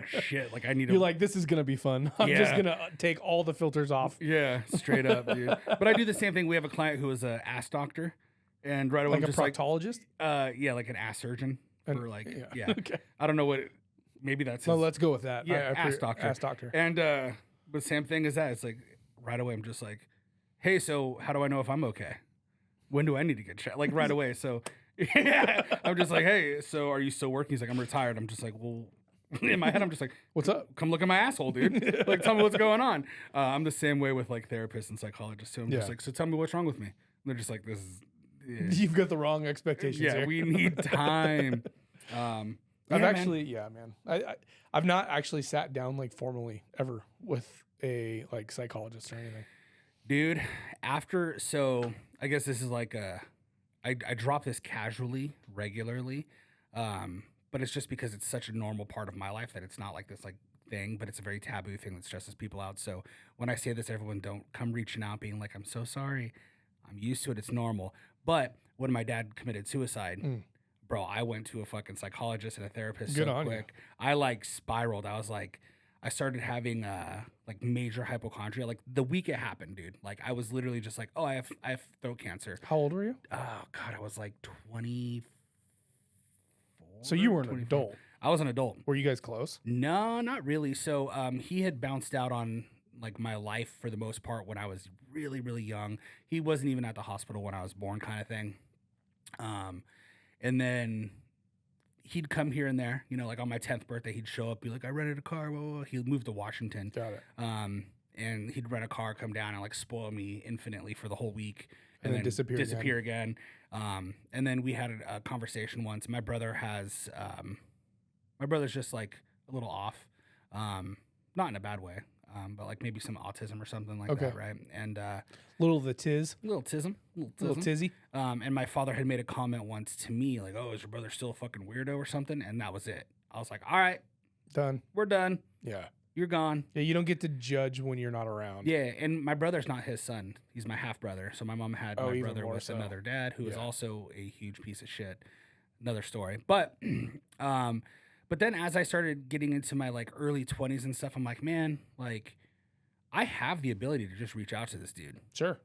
shit. Like I need to. You're like, this is gonna be fun. I'm just Yeah. gonna take all the filters off. Yeah, straight up, dude. But I do the same thing. We have a client who is a ass doctor, and right away Like I'm a just like, proctologist. yeah, like an ass surgeon, or like, yeah. Okay. I don't know what. Maybe that's. So his- let's go with that. Yeah, ass pre- doctor. Ass doctor. And but same thing as that. It's like right away I'm just like, hey, so how do I know if I'm okay? When do I need to get checked? Like right away. So yeah, I'm just like, hey, so are you still working? He's like, I'm retired. I'm just like, well, in my head I'm just like, What's up? come look at my asshole, dude. Like, tell me what's going on. I'm the same way with like therapists and psychologists too. I'm just Yeah. like, so tell me what's wrong with me. And they're just like, this is, You've got the wrong expectations. yeah, here. we need time. I've yeah, man. actually, yeah, man. I've not actually sat down like formally ever with a like psychologist or anything. Dude, so I guess this is like I drop this casually, regularly, but it's just because it's such a normal part of my life that it's not like this like thing, but it's a very taboo thing that stresses people out. So when I say this, everyone don't come reaching out being like, I'm so sorry. I'm used to it. It's normal. But when my dad committed suicide, bro, I went to a fucking psychologist and a therapist Good so on you. quick. I like spiraled. I was like, I started having like major hypochondria like the week it happened, dude. Like I was literally just like, oh, I have throat cancer. How old were you? Oh God, I was like 24. So you were an 25. adult. I was an adult. Were you guys close? No, not really. So he had bounced out on like my life for the most part when I was really, really young. He wasn't even at the hospital when I was born, kind of thing. And then he'd come here and there, like on my 10th birthday, he'd show up, be like, I rented a car. Blah, blah, blah. He moved to Washington. Got it. and he'd rent a car, come down, and like spoil me infinitely for the whole week, And then disappear again. And then we had a conversation once. My brother has, my brother's just like a little off, not in a bad way, but like maybe some autism or something like that, right? And little the tiz, little tizzy. And my father had made a comment once to me, like, "Oh, is your brother still a fucking weirdo or something?" And that was it. I was like, "All right, Done. we're done. Yeah. You're gone." Yeah, you don't get to judge when you're not around. Yeah, and my brother's not his son. He's my half brother. So my mom had my even brother more with so. another dad who is Yeah. also a huge piece of shit. Another story. But then as I started getting into my like early 20s and stuff, I'm like, man, like I have the ability to just reach out to this dude. Sure.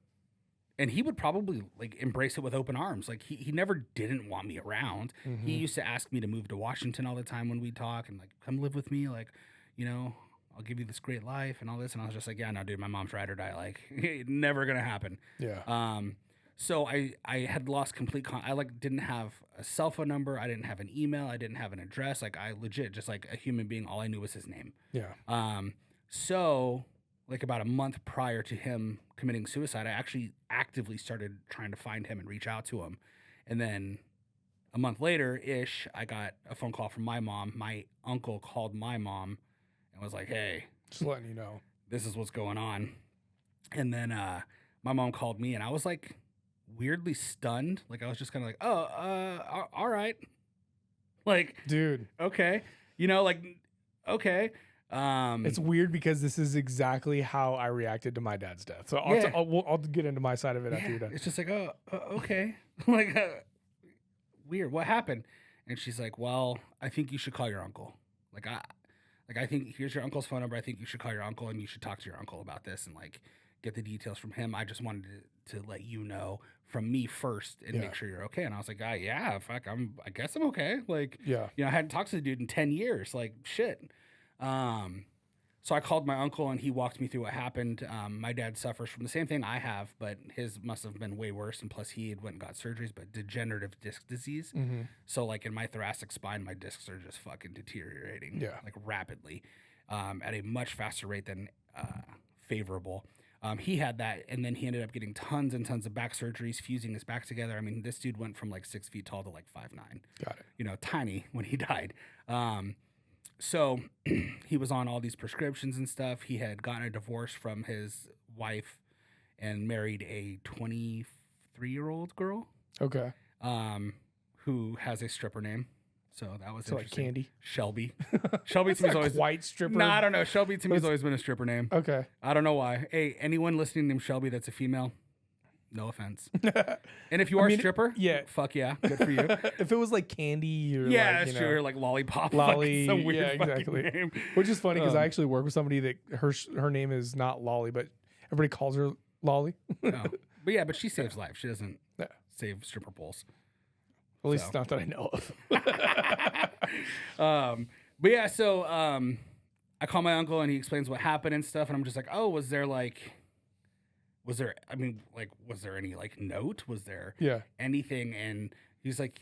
And he would probably like embrace it with open arms. Like he never didn't want me around. Mm-hmm. He used to ask me to move to Washington all the time when we talk and like come live with me, like, you know, I'll give you this great life and all this. And I was just like, yeah, no, dude, my mom's ride or die. Like, never gonna happen. Yeah. So I had lost complete. I like didn't have a cell phone number. I didn't have an email. I didn't have an address. Like I legit just like a human being. All I knew was his name. Yeah. So like about a month prior to him committing suicide, I actually actively started trying to find him and reach out to him. And then a month later ish, I got a phone call from my mom. My uncle called my mom and was like, "Hey, Just letting you know. this is what's going on." And then my mom called me and I was like weirdly stunned. Like I was just kind of like, "Oh, all right." Like, Dude, okay. You know, like, okay. it's weird because this is exactly how I reacted to my dad's death. So Yeah. I'll get into my side of it after you're done. It's just like, oh, okay. Like, weird. What happened? And she's like, well, I think you should call your uncle. Like, I think here's your uncle's phone number. I think you should call your uncle and you should talk to your uncle about this and like get the details from him. I just wanted to let you know from me first and Yeah. make sure you're okay. And I was like, yeah, fuck, I guess I'm okay. Like, Yeah. you know, I hadn't talked to the dude in 10 years. Like, shit. So I called my uncle and he walked me through what happened. My dad suffers from the same thing I have, but his must have been way worse. And plus he had went and got surgeries, but degenerative disc disease. Mm-hmm. So like in my thoracic spine, my discs are just fucking deteriorating, Yeah. like rapidly, at a much faster rate than favorable. He had that, and then he ended up getting tons and tons of back surgeries, fusing his back together. I mean, this dude went from like 6 feet tall to like 5'9". Got it. You know, tiny when he died. So he was on all these prescriptions and stuff. He had gotten a divorce from his wife and married a 23-year-old girl Okay. who has a stripper name. So that was So like interesting. Candy. Shelby. Shelby It's to me is not always quite stripper. No, I don't know. Shelby to me has It's- always been a stripper name. Okay. I don't know why. Hey, anyone listening named Shelby that's a female, no offense. And if you are mean, a stripper, yeah. fuck yeah, good for you. If it was like Candy or Yeah, like, that's you true. know, Or like lollipop, Lolly, fucking some weird yeah, fucking exactly. name. Which is funny because I Um, actually work with somebody that her name is not Lolly, but everybody calls her Lolly. Oh. But yeah, but she saves lives. She doesn't Yeah. save stripper poles. At least So. not that I know of. But yeah, so I call my uncle and he explains what happened and stuff, and I'm just like, oh, was there any like note? Was there Yeah. anything? And he's like,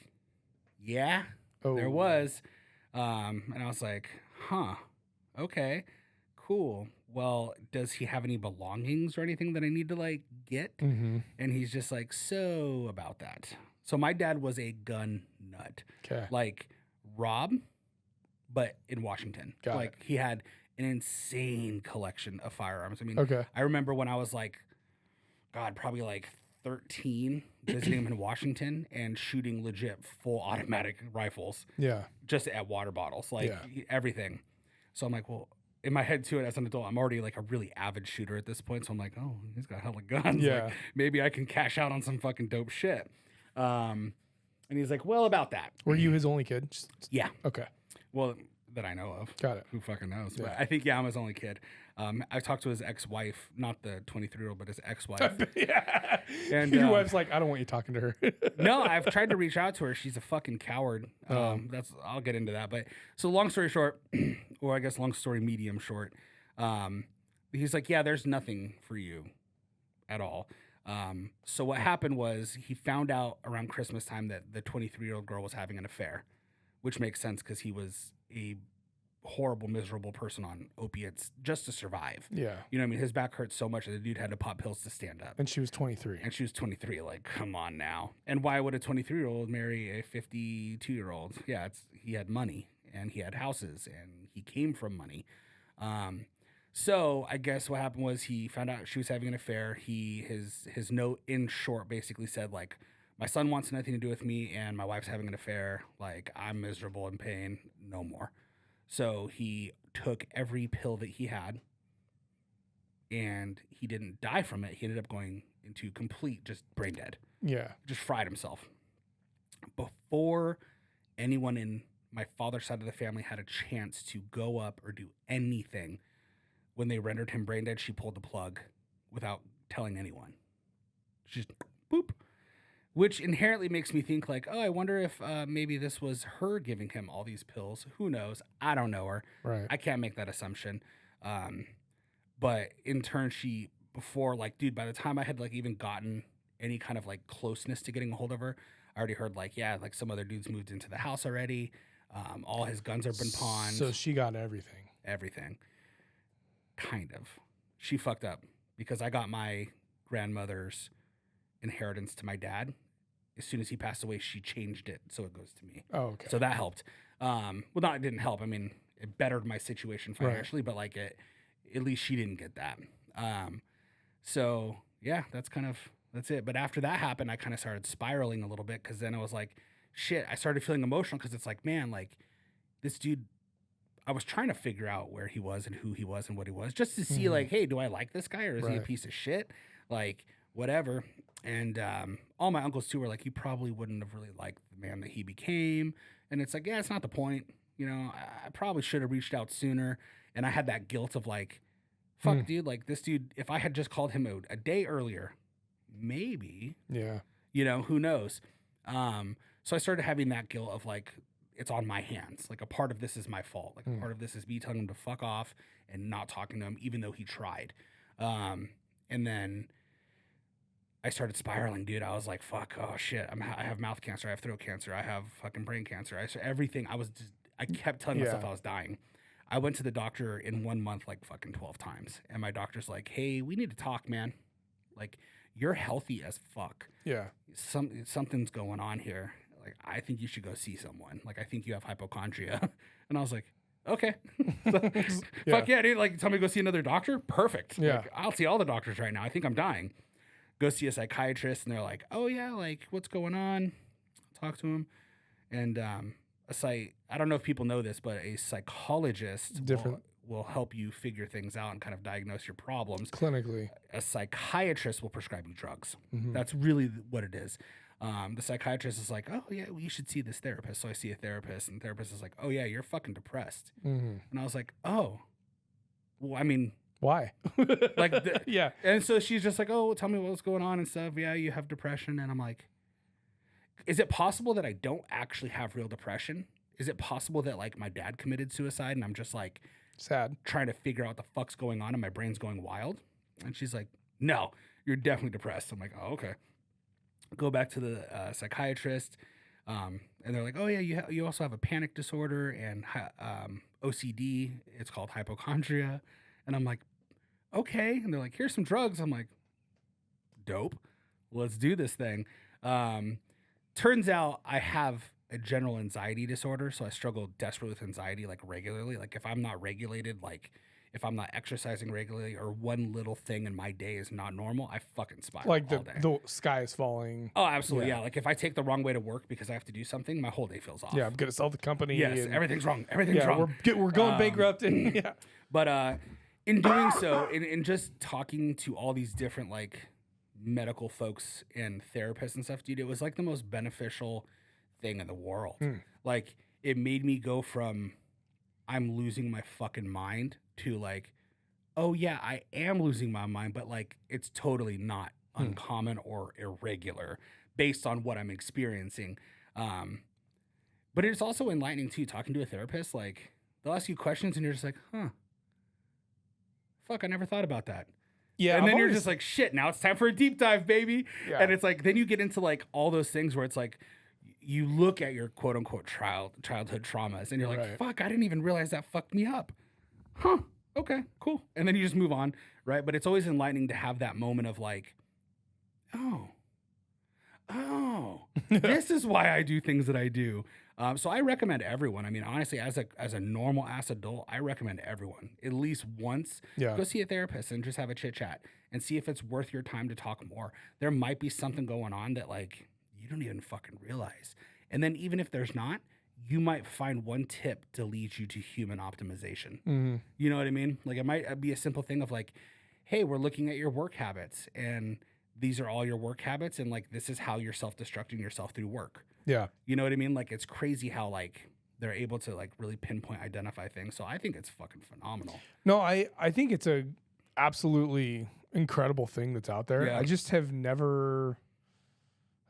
yeah, Oh, there was. And I was like, huh, okay, cool. Well, does he have any belongings or anything that I need to like get? Mm-hmm. And he's just like, so about that. So my dad was a gun nut, Okay. like Rob, but in Washington. Got like he had an insane collection of firearms. I mean, Okay. I remember when I was like, God, probably like 13, visiting him in Washington and shooting legit full automatic rifles Yeah. just at water bottles, like Yeah. everything. So I'm like, well, in my head too, as an adult, I'm already like a really avid shooter at this point. So I'm like, oh, he's got hella guns. Yeah. Like, maybe I can cash out on some fucking dope shit. And he's like, well, about that. Were you his only kid? Yeah. Okay. Well, that I know of. Got it. Who fucking knows? But Yeah. I think, yeah, I'm his only kid. I talked to his ex-wife, not the 23-year-old, but his ex-wife. Yeah. And, Your wife's like, I don't want you talking to her. No, I've tried to reach out to her. She's a fucking coward. I'll get into that. But so long story short, or I guess long story medium short, he's like, yeah, there's nothing for you at all. So what happened was he found out around Christmas time that the 23-year-old girl was having an affair, which makes sense because he was a horrible, miserable person on opiates just to survive. Yeah. You know what I mean? His back hurt so much that the dude had to pop pills to stand up. And she was 23. And she was 23. Like, come on now. And why would a 23-year-old marry a 52-year-old? Yeah, he had money and he had houses and he came from money. So I guess what happened was he found out she was having an affair. His note in short basically said, like, my son wants nothing to do with me and my wife's having an affair. Like, I'm miserable in pain. No more. So he took every pill that he had and he didn't die from it. He ended up going into complete just brain dead. Yeah. Just fried himself. Before anyone in my father's side of the family had a chance to go up or do anything, when they rendered him brain dead, she pulled the plug without telling anyone. She just boop. Which inherently makes me think like, oh, I wonder if maybe this was her giving him all these pills. Who knows? I don't know her. Right. I can't make that assumption. But in turn, before, like, dude, by the time I had like even gotten any kind of like closeness to getting a hold of her, I already heard like, yeah, like some other dudes moved into the house already. All his guns have been pawned. So she got everything. Everything. Kind of. She fucked up because I got my grandmother's inheritance to my dad. As soon as he passed away, she changed it so it goes to me. Oh, okay. So that helped. It didn't help. I mean, it bettered my situation financially, but like at least she didn't get that. So yeah, that's it. But after that happened, I kind of started spiraling a little bit because then I was like, shit, I started feeling emotional because it's like, man, like this dude, I was trying to figure out where he was and who he was and what he was just to see like, hey, do I like this guy or is he a piece of shit? Like whatever. And all my uncles too were like, you probably wouldn't have really liked the man that he became. And it's like, yeah, it's not the point. You know, I probably should have reached out sooner. And I had that guilt of like, fuck, dude, like this dude, if I had just called him a day earlier, maybe, you know, who knows? So I started having that guilt of like, it's on my hands. Like a part of this is my fault. Like a part of this is me telling him to fuck off and not talking to him, even though he tried. And then I started spiraling, dude. I was like, fuck, oh shit. I have mouth cancer. I have throat cancer. I have fucking brain cancer. Everything. I kept telling myself I was dying. I went to the doctor in 1 month, like fucking 12 times. And my doctor's like, hey, we need to talk, man. Like, you're healthy as fuck. Yeah. Something's going on here. Like, I think you should go see someone. Like, I think you have hypochondria. And I was like, okay. Fuck yeah, dude. Like, tell me to go see another doctor? Perfect. Yeah. Like, I'll see all the doctors right now. I think I'm dying. Go see a psychiatrist. And they're like, oh, yeah, like, what's going on? Talk to him. And I don't know if people know this, but a psychologist will help you figure things out and kind of diagnose your problems. Clinically. A psychiatrist will prescribe you drugs. That's really what it is. The psychiatrist is like, oh, yeah, well, you should see this therapist. So I see a therapist, and the therapist is like, oh, yeah, you're fucking depressed. And I was like, oh, well, I mean, why? Like, yeah. And so she's just like, oh, tell me what's going on and stuff. Yeah, you have depression. And I'm like, is it possible that I don't actually have real depression? Is it possible that like my dad committed suicide and I'm just like sad trying to figure out what the fuck's going on and my brain's going wild? And she's like, no, you're definitely depressed. I'm like, oh, okay. Go back to the psychiatrist. And they're like, oh yeah, you also have a panic disorder and OCD. It's called hypochondria. And I'm like, okay. And they're like, here's some drugs. I'm like, dope. Let's do this thing. Turns out I have a general anxiety disorder. So I struggle desperately with anxiety, like regularly. Like if I'm not regulated, like if I'm not exercising regularly or one little thing in my day is not normal, I fucking spiral like all day. the sky is falling. Oh, absolutely. Yeah. Like if I take the wrong way to work because I have to do something, my whole day feels off. Yeah. I'm going to sell the company. Yes. And, Everything's wrong. Everything's wrong. We're going bankrupt. And, yeah. But in doing so, in just talking to all these different like medical folks and therapists and stuff, dude, it was like the most beneficial thing in the world. Like it made me go from I'm losing my fucking mind to like, oh yeah, I am losing my mind, but like it's totally not uncommon or irregular based on what I'm experiencing. But it's also enlightening too, talking to a therapist. Like they'll ask you questions and you're just like, huh, fuck, I never thought about that. Yeah. And then you're just like, shit, now it's time for a deep dive, baby. Yeah. And it's like, then you get into like all those things where it's like, you look at your quote unquote childhood traumas and you're like, Right. fuck, I didn't even realize that fucked me up. Huh. Okay, cool. And then you just move on, right? But it's always enlightening to have that moment of like, oh, this is why I do things that I do. So I recommend everyone. I mean, honestly, as a normal ass adult, I recommend everyone at least once Yeah. go see a therapist and just have a chit chat and see if it's worth your time to talk more. There might be something going on that like you don't even fucking realize. And then even if there's not, you might find one tip to lead you to human optimization. Mm-hmm. You know what I mean? Like it might be a simple thing of like, hey, we're looking at your work habits and these are all your work habits and like this is how you're self-destructing yourself through work. Yeah. You know what I mean? Like it's crazy how like they're able to like really pinpoint identify things. So I think it's fucking phenomenal. No, I think it's a absolutely incredible thing that's out there. Yeah. I've just never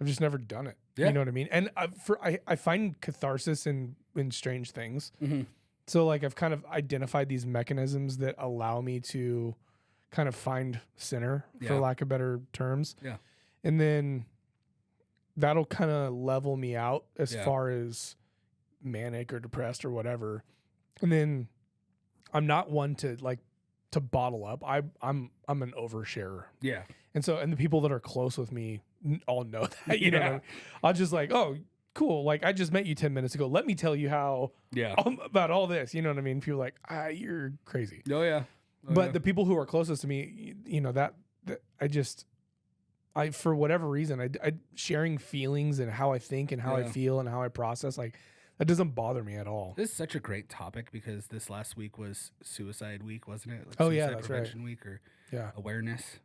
done it. Yeah. You know what I mean? And I find catharsis in strange things. Mhm. So like I've kind of identified these mechanisms that allow me to kind of find center, for Yeah. lack of better terms. Yeah. And then that'll kind of level me out as Yeah. far as manic or depressed or whatever. And then I'm not one to bottle up. I'm an oversharer. Yeah. And so, and the people that are close with me all know that, you know, what I Yeah. mean? I'll just like, oh, cool. Like I just met you 10 minutes ago. Let me tell you how Yeah. about all this, you know what I mean? People are like, you're crazy. Oh yeah. Oh, But yeah. the people who are closest to me, you know, that I for whatever reason, I sharing feelings and how I think and how I Yeah. feel and how I process, like that doesn't bother me at all. This is such a great topic because this last week was Suicide Week, wasn't it? Like Oh, yeah, Suicide that's right. Prevention Week or Yeah, awareness.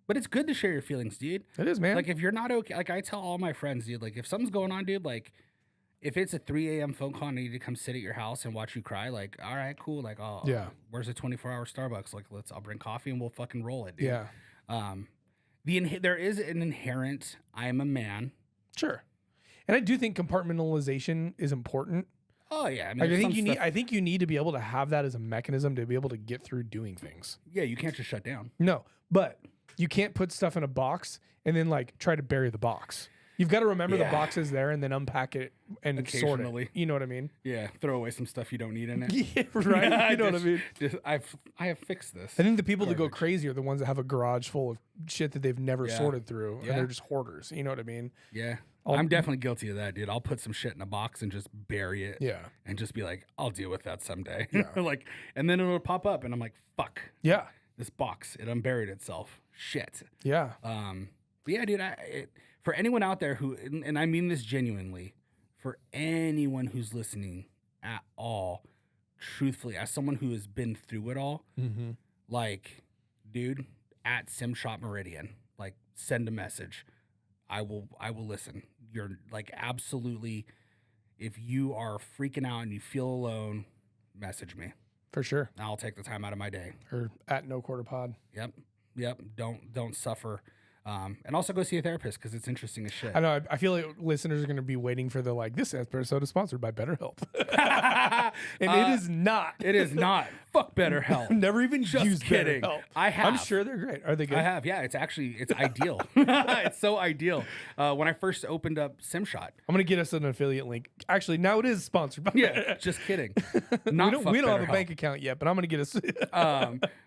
But it's good to share your feelings, dude. it is, man. Like if you're not okay, like I tell all my friends, dude, like if something's going on, dude, like if it's a 3 a.m. phone call and I need to come sit at your house and watch you cry, like, all right, cool. Like, Yeah. where's the 24-hour Starbucks? Like, I'll bring coffee and we'll fucking roll it, dude. Yeah, There is an inherent, I am a man. sure. And I do think compartmentalization is important. Oh yeah. I mean, Like, I there's think some you need. stuff- I think you need to be able to have that as a mechanism to be able to get through doing things. yeah, you can't just shut down. No, but you can't put stuff in a box and then like try to bury the box. You've got to remember the Yeah. box is there and then unpack it and sort Occasionally. it. You know what I mean? Yeah. Throw away some stuff you don't need in it. Yeah, right. You know what I mean? I have fixed this. I think the people that go Garbage. crazy are the ones that have a garage full of shit that they've never Yeah. sorted through, Yeah. and they're just hoarders. You know what I mean? Yeah. I'll- I'm definitely guilty of that, dude. I'll put some shit in a box and just bury it. Yeah, And just be like, I'll deal with that someday. Yeah. Like, and then it'll pop up, and I'm like, fuck, yeah, this box, it unburied itself. Shit. yeah. But yeah, dude. For anyone out there who, and I mean this genuinely, for anyone who's listening at all, truthfully, as someone who has been through it all, Mm-hmm. like, dude, at SimShop Meridian, like, send a message. I will listen. You're like absolutely. If you are freaking out and you feel alone, message me. For sure. I'll take the time out of my day. Or at No Quarter Pod. Yep. Don't suffer. And also go see a therapist because it's interesting as shit. I know. I feel like listeners are going to be waiting for the like. This episode is sponsored by BetterHelp, and it is not. It is not. Fuck BetterHelp. Never even Just used kidding. BetterHelp. I have. I'm sure they're great. Are they good? I have. Yeah, it's ideal. It's so ideal. When I first opened up SimShot. I'm gonna get us an affiliate link. Actually, now it is sponsored by. Yeah, just kidding. we Not don't, fuck we don't have a BetterHelp. bank account yet, but I'm gonna get us.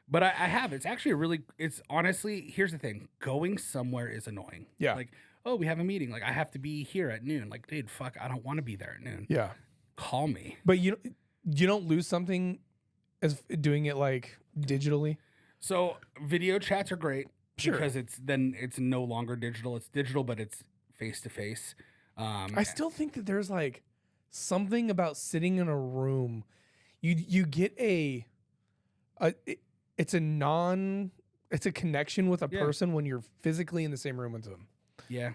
But I have. It's actually a really. It's honestly. Here's the thing. Going somewhere is annoying. Yeah. Like, oh, we have a meeting. Like, I have to be here at noon. Like, dude, fuck. I don't want to be there at noon. Yeah, Call me. but you don't lose something as doing it like digitally. So video chats are great. Sure. Because it's no longer digital. It's digital, but it's face to face. I still think that there's like something about sitting in a room. You get it's a connection with a Yeah. person when you're physically in the same room with them. Yeah.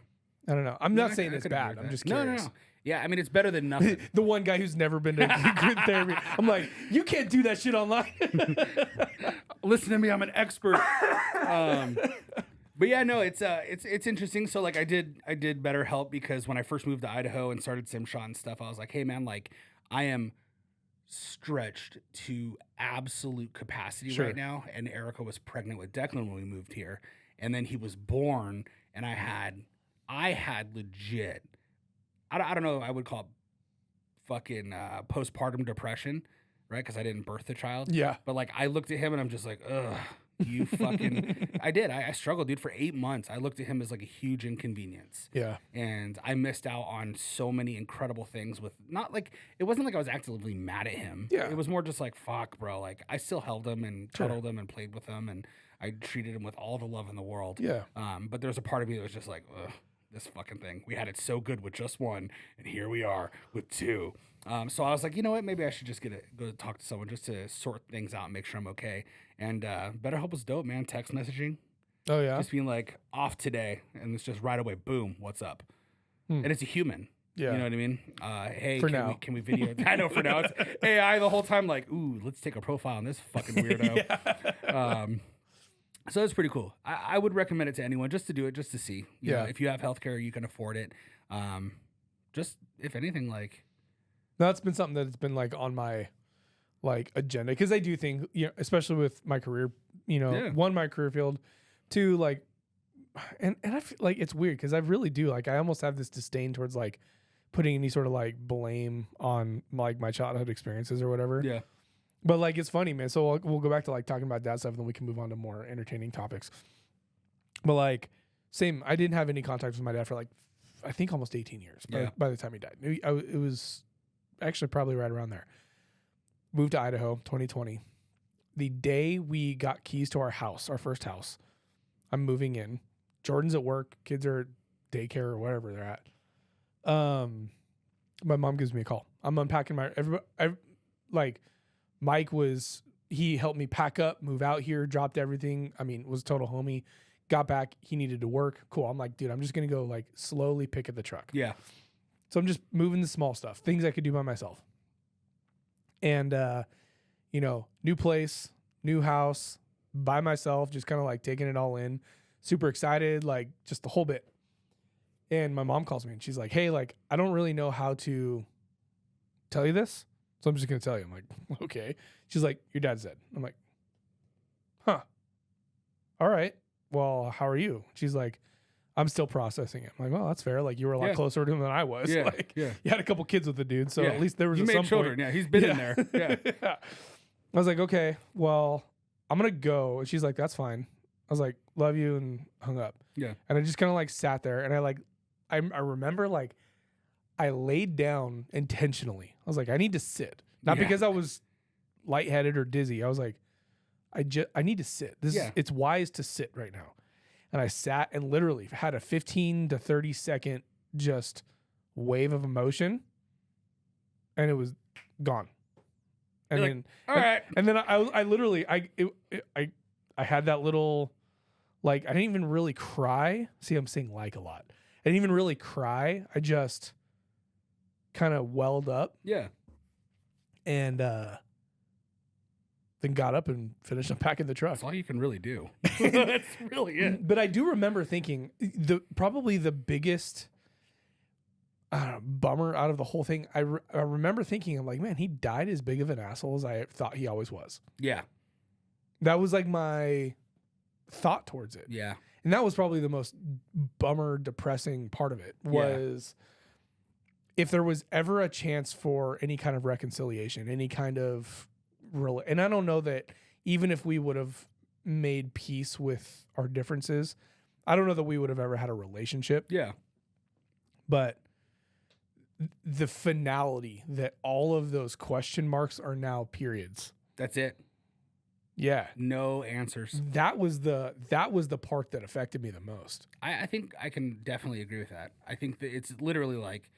I don't know. I'm Yeah, not I saying could- I it's could agree bad. with I'm that. just No, curious. no. Yeah, I mean it's better than nothing. The one guy who's never been to good therapy. I'm like, you can't do that shit online. Listen to me, I'm an expert. But yeah, no, it's interesting. So like I did BetterHelp because when I first moved to Idaho and started SimShot and stuff, I was like, hey man, like I am stretched to absolute capacity Sure. right now. And Erica was pregnant with Declan when we moved here, and then he was born, and I had legit. I don't know if I would call it fucking postpartum depression, right? Because I didn't birth the child. Yeah. But like I looked at him and I'm just like, ugh, you fucking. I struggled, dude, for 8 months. I looked at him as like a huge inconvenience. Yeah. And I missed out on so many incredible things with not like it wasn't like I was actively mad at him. Yeah. It was more just like, fuck, bro. Like I still held him and Sure. cuddled him and played with him and I treated him with all the love in the world. Yeah. But there's a part of me that was just like, ugh, this fucking thing. We had it so good with just one, and here we are with two. So I was like, you know what? Maybe I should just go talk to someone just to sort things out and make sure I'm okay. And BetterHelp was dope, man. Text messaging, Oh yeah. just being like off today, and it's just right away, boom, what's up? Hmm. And it's a human. Yeah. You know what I mean? Hey, For can now. we video? I know for now it's AI the whole time. Like, ooh, let's take a profile on this fucking weirdo. Yeah. So it's pretty cool. I would recommend it to anyone just to do it, just to see. You know, Yeah. if you have healthcare, you can afford it. Just if anything, like That's been something that's been like on my like agenda because I do think, you know, especially with my career, you know, Yeah. one, my career field, two, like, and I feel like it's weird because I really do like I almost have this disdain towards like putting any sort of like blame on like my childhood experiences or whatever. yeah, But like it's funny, man. So we'll go back to like talking about dad stuff, and then we can move on to more entertaining topics. But like, same. I didn't have any contact with my dad for like I think almost 18 years. Yeah. By the time he died, it was actually probably right around there. Moved to Idaho, 2020. The day we got keys to our house, our first house, I'm moving in. Jordan's at work. Kids are at daycare or wherever they're at. My mom gives me a call. I'm unpacking Mike he helped me pack up, move out here, dropped everything. I mean, was a total homie. Got back, he needed to work. Cool. I'm like, dude, I'm just gonna go like slowly pick at the truck. yeah, So I'm just moving the small stuff, things I could do by myself. And you know, new place, new house, by myself, just kind of like taking it all in. Super excited, like just the whole bit. And my mom calls me and she's like, hey, like, I don't really know how to tell you this. So I'm just going to tell you. I'm like, okay. She's like, your dad's dead. I'm like, huh. All right. Well, how are you? She's like, I'm still processing it. I'm like, well, that's fair. Like, you were a lot Yeah. closer to him than I was. yeah, Like, yeah. you had a couple kids with the dude. So Yeah. at least there was You at made some children. point. Yeah, he's been in there. Yeah, Yeah. I was like, okay, well, I'm going to go. And she's like, that's fine. I was like, love you, and hung up. Yeah. And I just kind of like sat there, and I remember like I laid down intentionally. I was like, I need to sit. Not Yeah. because I was lightheaded or dizzy. I was like, I need to sit. It's wise to sit right now. And I sat and literally had a 15 to 30 second just wave of emotion, and it was gone. And You're then All right. and then I literally I had that little, like, I didn't even really cry. See, I'm saying like a lot. I didn't even really cry. I just kind of welled up Yeah. and then got up and finished unpacking the truck. That's all you can really do. That's really it. But I do remember thinking probably the biggest bummer out of the whole thing. I remember thinking, I'm like, man, he died as big of an asshole as I thought he always was. Yeah. That was like my thought towards it. Yeah. And that was probably the most bummer, depressing part of it was if there was ever a chance for any kind of reconciliation, any kind of real, and I don't know that even if we would have made peace with our differences, I don't know that we would have ever had a relationship, Yeah. but the finality that all of those question marks are now periods. That's it. Yeah. No answers. That was the part that affected me the most. I think I can definitely agree with that. I think that it's literally like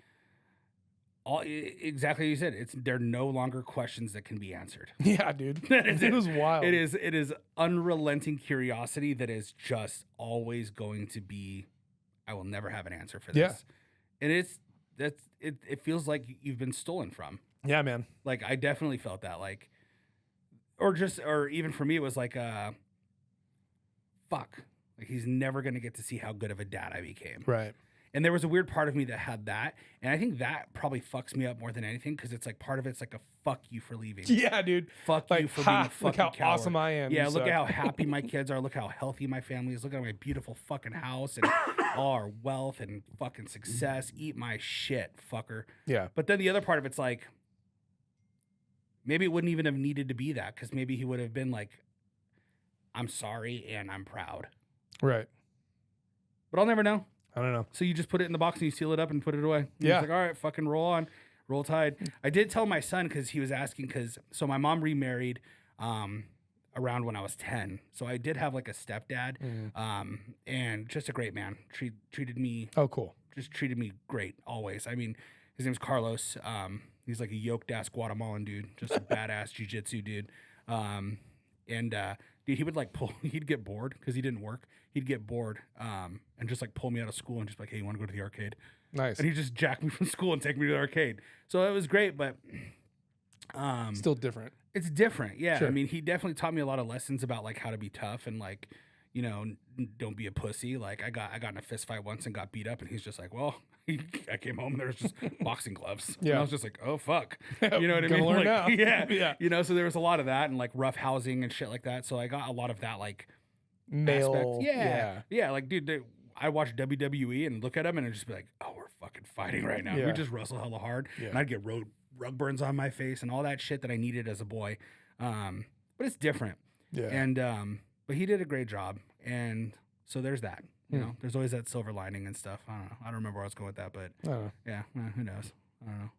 exactly what you said. There are no longer questions that can be answered. Yeah, dude. That is It was wild. It is unrelenting curiosity that is just always going to be. I will never have an answer for this. Yeah. And it feels like you've been stolen from. Yeah, man. Like I definitely felt that. Like, or even for me, it was like, fuck. Like he's never gonna get to see how good of a dad I became. Right. And there was a weird part of me that had that. And I think that probably fucks me up more than anything because it's like part of it's like a fuck you for leaving. Yeah, dude. Fuck Like, you for being a fucking look how coward. awesome I am. Yeah, You look suck. at how happy my kids are. Look how healthy my family is. Look at my beautiful fucking house and all our wealth and fucking success. Eat my shit, fucker. Yeah. But then the other part of it's like, maybe it wouldn't even have needed to be that because maybe he would have been like, I'm sorry and I'm proud. Right. But I'll never know. I don't know. So you just put it in the box and you seal it up and put it away. And Yeah. It's like, all right, fucking roll on. Roll Tide. I did tell my son because he was asking so my mom remarried around when I was 10. So I did have like a stepdad and just a great man. Treated me Oh, cool. treated me great always. I mean, his name's Carlos. He's like a yoked ass Guatemalan dude, just a badass jiu-jitsu dude. Dude, he would like he'd get bored because he didn't work. He'd get bored and just like pull me out of school and just be like, hey, you want to go to the arcade? Nice. And he'd just jack me from school and take me to the arcade. So it was great, but Still different. it's different. Yeah. Sure. I mean, he definitely taught me a lot of lessons about like how to be tough and like, you know, don't be a pussy. Like I got in a fist fight once and got beat up and he's just like, well, I came home, there was just boxing gloves. Yeah. And I was just like, oh fuck. You know what I Gonna mean? learn Like, now. Yeah. Yeah. You know, so there was a lot of that and like rough housing and shit like that. So I got a lot of that like Male. aspect. Yeah. Like, dude, I watch WWE and look at them and I'd just be like, oh, we're fucking fighting right now. Yeah. We just wrestle hella hard. Yeah. And I'd get rug burns on my face and all that shit that I needed as a boy. But it's different. Yeah. And but he did a great job. And so there's that. You Hmm. know, there's always that silver lining and stuff. I don't know. I don't remember where I was going with that, but I don't know. yeah, who knows? I don't know.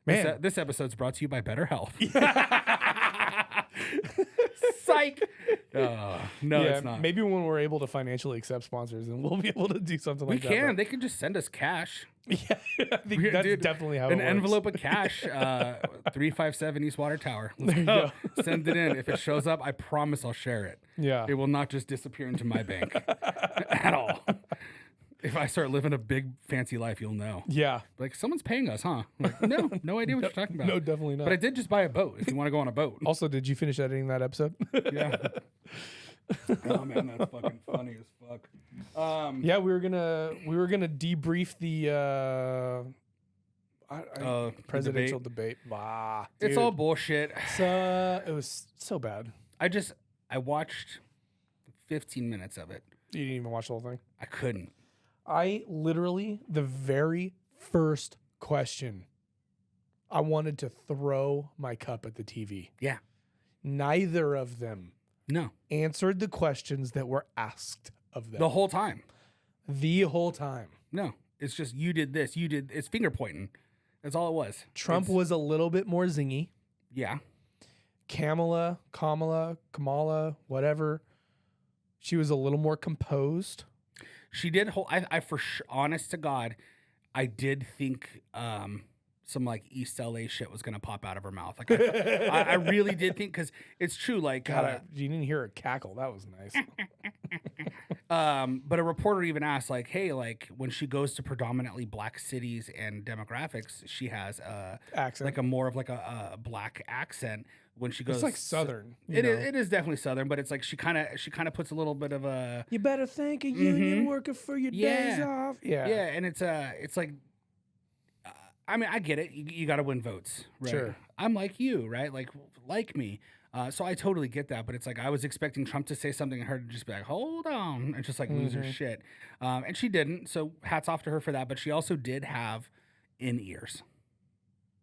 Man. This episode's brought to you by Better Health. Psych. No, yeah, it's not. Maybe when we're able to financially accept sponsors, and we'll be able to do something We like can. that. They can just send us cash. Yeah, I think that's Dude, definitely how An it works. envelope of cash, 357 East Water Tower. Let's There you go. go. Send it in. If it shows up, I promise I'll share it. Yeah. It will not just disappear into my bank at all. If I start living a big fancy life, you'll know. Yeah. Like, someone's paying us, huh? I'm like, no idea what you're talking about. No, definitely not. But I did just buy a boat if you want to go on a boat. Also, did you finish editing that episode? Yeah. Oh man, that's fucking funny as fuck. Yeah, we were gonna debrief the presidential debate. Bah, It's dude. all bullshit. It was so bad. I watched 15 minutes of it. You didn't even watch the whole thing. I couldn't. I literally, the very first question, I wanted to throw my cup at the TV. Yeah. Neither of them No. answered the questions that were asked of them The whole time. the whole time. No. It's just you did this. It's finger pointing. That's all it was. Trump was a little bit more zingy. Yeah. Kamala, whatever. She was a little more composed. She did hold. I for sure, honest to God, I did think some like East LA shit was gonna pop out of her mouth. Like I really did think because it's true. Like, God, you didn't hear her cackle. That was nice. but a reporter even asked, like, hey, like when she goes to predominantly black cities and demographics, she has Accent. like a more of like a black accent when she goes. It's like Southern. It is definitely Southern, but it's like she kind of puts a little bit of a You better thank a union worker for your days Yeah. off. Yeah. yeah, and it's like. I mean, I get it. You got to win votes, right? Sure. I'm like you, right? Like me. So I totally get that. But it's like I was expecting Trump to say something and her to just be like, hold on, and just like lose her shit. And she didn't. So hats off to her for that. But she also did have in-ears.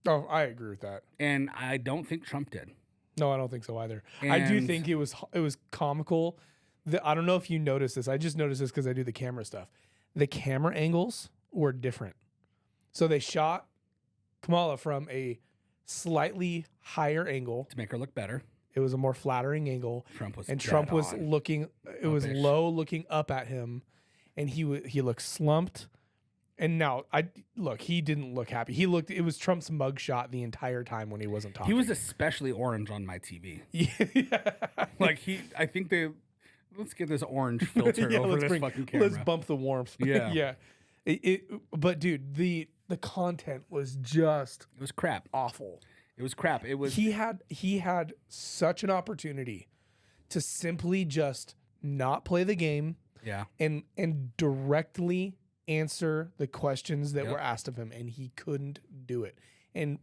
Oh, I agree with that. And I don't think Trump did. No, I don't think so either. I do And- think it was comical. I don't know if you noticed this. I just noticed this because I do the camera stuff. The camera angles were different. So they shot Kamala from a slightly higher angle. To make her look better. It was a more flattering angle. Trump was And dead Trump was on. looking, it was Uppish. low looking up at him. And he looked slumped. And now, he didn't look happy. It was Trump's mugshot the entire time when he wasn't talking. He was especially orange on my TV. yeah. Like I think let's get this orange filter over this fucking camera. Let's bump the warmth. Yeah. yeah. But dude, the content was just It was crap. awful. It was crap. It was. He had such an opportunity to simply just not play the game Yeah. and directly answer the questions that Yep. were asked of him, and he couldn't do it. And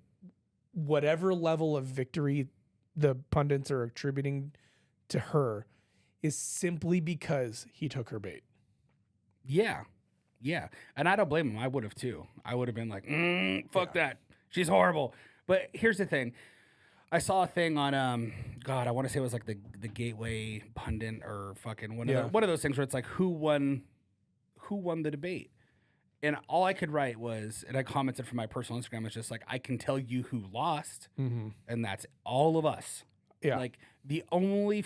whatever level of victory the pundits are attributing to her is simply because he took her bait. Yeah. Yeah. And I don't blame him. I would have too. I would have been like, fuck that. She's horrible. But here's the thing. I saw a thing on God, I want to say it was like the Gateway Pundit or fucking one of those things where it's like who won the debate. And all I could write was, and I commented from my personal Instagram, it's just like, I can tell you who lost, and that's all of us. Yeah. Like the only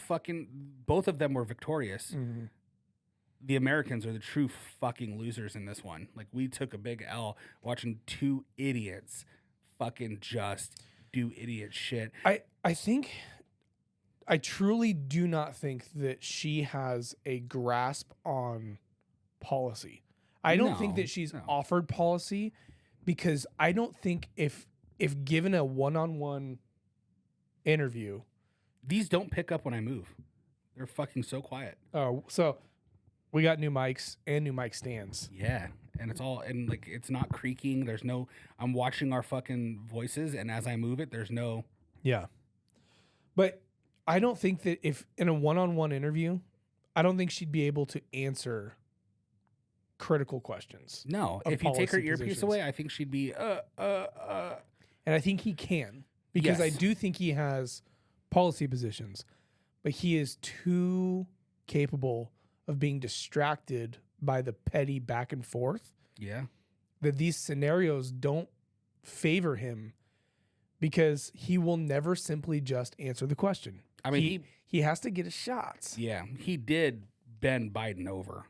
both of them were victorious. The Americans are the true fucking losers in this one. Like we took a big L watching two idiots fucking just do idiot shit. I truly do not think that she has a grasp on policy. I don't think that she's offered policy, because I don't think if given a one-on-one interview, These don't pick up when I move. They're fucking so quiet. So we got new mics and new mic stands. Yeah. And it's all, and like, it's not creaking. There's no, I'm watching our fucking voices, and as I move it, there's no. Yeah. But I don't think that if in a one-on-one interview, I don't think she'd be able to answer critical questions. No. Of If you take her policy earpiece positions. away, I think she'd be, And I think he can, because I Yes. do think he has policy positions, but he is too capable of being distracted by the petty back and forth yeah. that these scenarios don't favor him, because he will never simply just answer the question. I mean, he has to get his shots. he did bend Biden over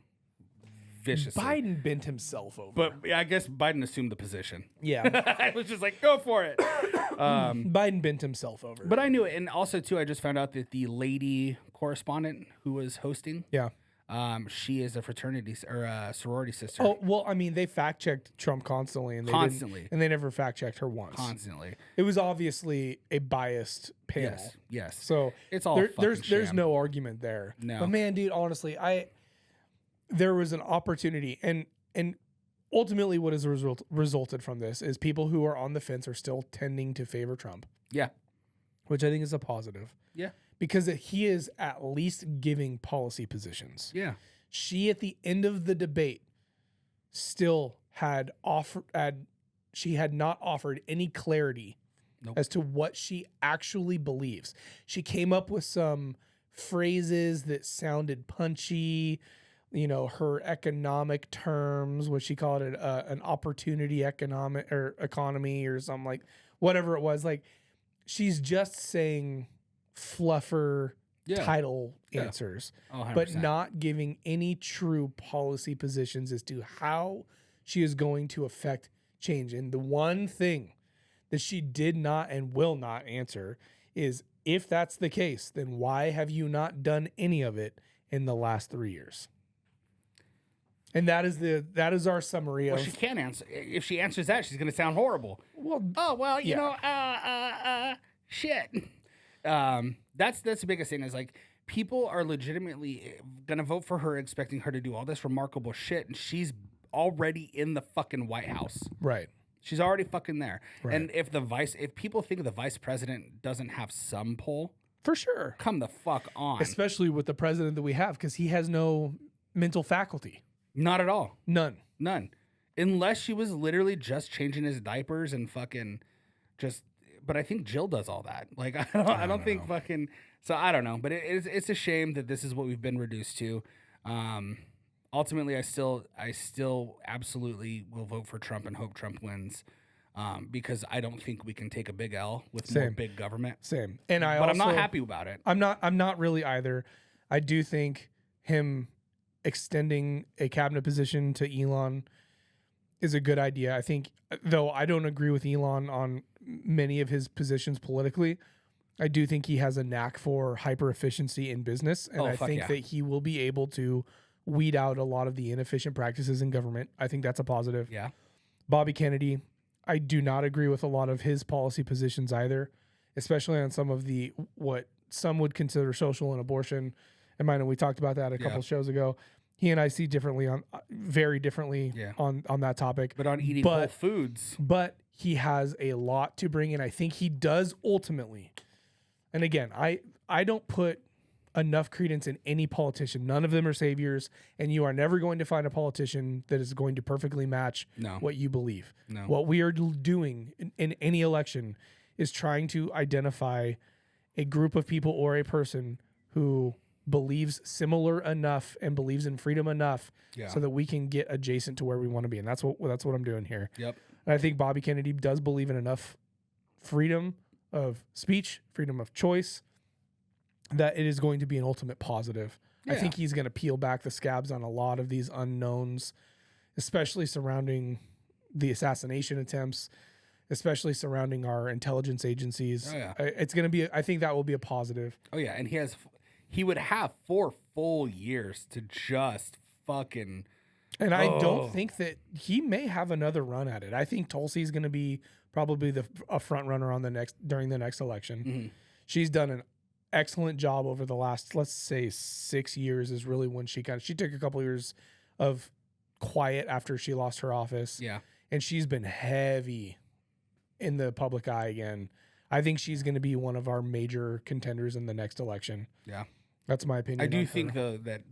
viciously. Biden bent himself over. But I guess Biden assumed the position. yeah, I was just like, go for it. Biden bent himself over. But I knew it. And also, too, I just found out that the lady correspondent who was hosting, yeah. she is a fraternity or a sorority sister. Oh, well, I mean, they fact checked Trump constantly, and they never fact checked her once. Constantly. It was obviously a biased panel. Yes. So It's all there's sham. no argument there. No. But man, dude, honestly, there was an opportunity, and ultimately, what has resulted from this is people who are on the fence are still tending to favor Trump, Yeah. which I think is a positive. Yeah. Because he is at least giving policy positions. Yeah. She, at the end of the debate, still had not offered any clarity Nope. as to what she actually believes. She came up with some phrases that sounded punchy, her economic terms, what she called it, an opportunity economy or something, like whatever it was. Like, she's just saying fluffer title answers, Oh, 100%. but not giving any true policy positions as to how she is going to affect change. And the one thing that she did not and will not answer is, if that's the case, then why have you not done any of it in the last 3 years? And that is our summary Well, of. she can't answer. If she answers that, she's going to sound horrible. Well, Oh, well, you know, shit. That's the biggest thing is, like, people are legitimately going to vote for her expecting her to do all this remarkable shit, and she's already in the fucking White House. right. She's already fucking there. Right. And if people think the vice president doesn't have some pull, For sure. come the fuck on. Especially with the president that we have, because he has no mental faculty. Not at all. None. None. Unless she was literally just changing his diapers and fucking just. But I think Jill does all that. Like, I don't think fucking. So I don't know. But it's a shame that this is what we've been reduced to. Ultimately, I still absolutely will vote for Trump and hope Trump wins. Because I don't think we can take a big L with more Same. big government. Same. And But I'm not happy about it. I'm not really either. I do think him extending a cabinet position to Elon is a good idea. I think, though I don't agree with Elon on many of his positions politically, I do think he has a knack for hyper efficiency in business. And I think that he will be able to weed out a lot of the inefficient practices in government. I think that's a positive. Yeah. Bobby Kennedy, I do not agree with a lot of his policy positions either, especially on some of the what some would consider social and abortion. And I know we talked about that a couple shows ago. he and I see differently very differently Yeah. on that topic. But on eating But- whole foods, But he has a lot to bring in. I think he does ultimately. And again, I don't put enough credence in any politician. None of them are saviors, and you are never going to find a politician that is going to perfectly match No. what you believe. No. What we are doing in any election is trying to identify a group of people or a person who believes similar enough and believes in freedom enough Yeah. so that we can get adjacent to where we want to be. And that's what I'm doing here. Yep. And I think Bobby Kennedy does believe in enough freedom of speech, freedom of choice, that it is going to be an ultimate positive. I Yeah. think he's going to peel back the scabs on a lot of these unknowns, especially surrounding the assassination attempts, especially surrounding our intelligence agencies. Oh, yeah. It's going to be, I think that will be a positive. Oh yeah, and he would have 4 full years to just fucking And I Oh. don't think that he may have another run at it. I think Tulsi's going to be probably a front runner on during the next election. Mhm. She's done an excellent job over the last, let's say, 6 years is really when she took a couple years of quiet after she lost her office. yeah. And she's been heavy in the public eye again. I think she's going to be one of our major contenders in the next election. Yeah. That's my opinion. I do on think her. though that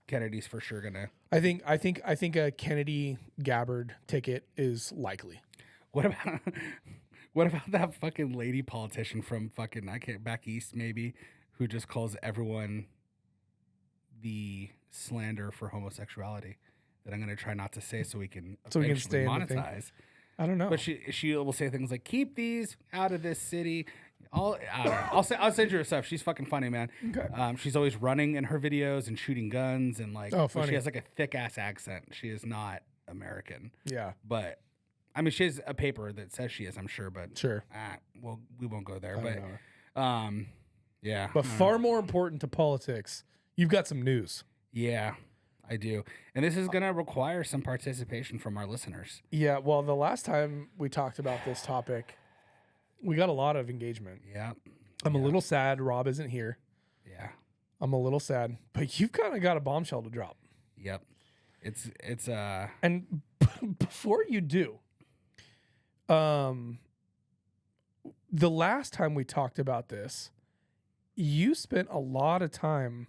Kennedy's for sure gonna. I think a Kennedy Gabbard ticket is likely. What about what about that fucking lady politician from fucking back east maybe who just calls everyone the slander for homosexuality that I'm gonna try not to say so we can So we can eventually stay in the thing. monetize. I don't know. But she will say things like keep these out of this city. I don't know. I'll send you her stuff. She's fucking funny, man. Okay. She's always running in her videos and shooting guns and like. Oh, but funny. She has like a thick ass accent. She is not American, Yeah, but I mean she has a paper that says she is. I'm sure, but sure. well we won't go there. I don't But know. yeah. But I don't far know. more important to politics, you've got some news. Yeah, I do, and this is gonna require some participation from our listeners. Yeah, well, the last time we talked about this topic, we got a lot of engagement. Yeah. I'm a little sad Rob isn't here. Yeah. I'm a little sad, but you've kind of got a bombshell to drop. Yep. It's And before you do, the last time we talked about this, you spent a lot of time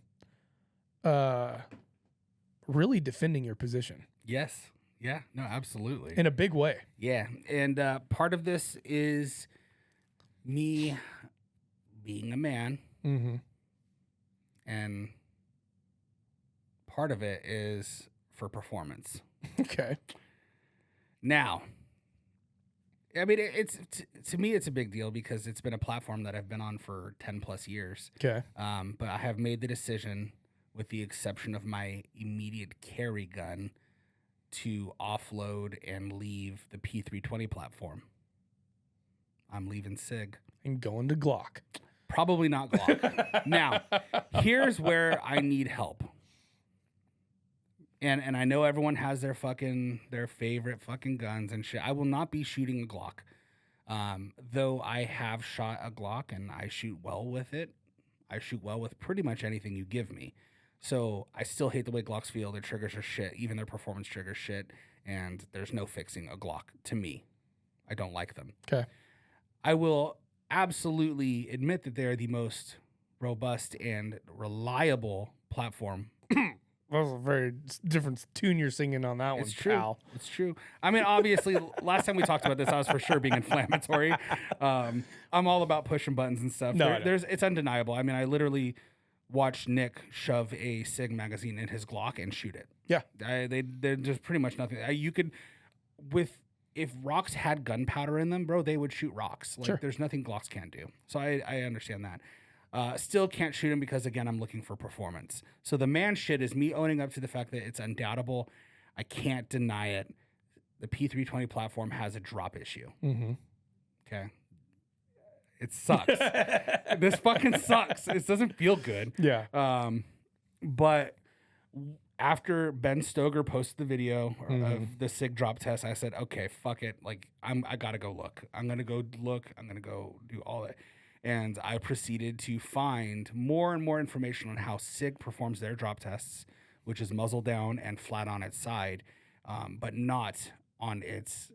really defending your position yes. Yeah. No, absolutely. in a big way. Yeah, and part of this is me being a man, Mm-hmm. and part of it is for performance. Okay. Now, I mean, to me, it's a big deal because it's been a platform that I've been on for 10 plus years. Okay. But I have made the decision, with the exception of my immediate carry gun, to offload and leave the P320 platform. I'm leaving SIG. And going to Glock. Probably not Glock. Now, here's where I need help. And I know everyone has their favorite fucking guns and shit. I will not be shooting a Glock. Though I have shot a Glock and I shoot well with it. I shoot well with pretty much anything you give me. So I still hate the way Glocks feel. Their triggers are shit. Even their performance triggers shit. And there's no fixing a Glock to me. I don't like them. Okay. I will absolutely admit that they are the most robust and reliable platform. That was a very different tune you're singing on that one, It's true. pal. It's true. I mean, obviously, last time we talked about this, I was for sure being inflammatory. I'm all about pushing buttons and stuff. No, I know. It's undeniable. I mean, I literally watched Nick shove a SIG magazine in his Glock and shoot it. Yeah. There's pretty much nothing. You could, if rocks had gunpowder in them, bro, they would shoot rocks. Like, Sure. there's nothing Glocks can't do. So I understand that. Still can't shoot him because, again, I'm looking for performance. So the man shit is me owning up to the fact that it's undoubtable. I can't deny it. The P320 platform has a drop issue. Mm-hmm. Okay. It sucks. This fucking sucks. It doesn't feel good. Yeah. But after Ben Stoger posted the video of the SIG drop test, I said, okay, fuck it. Like, I gotta go look. I'm gonna go look. I'm gonna go do all that. And I proceeded to find more and more information on how SIG performs their drop tests which is muzzle down and flat on its side, but not on its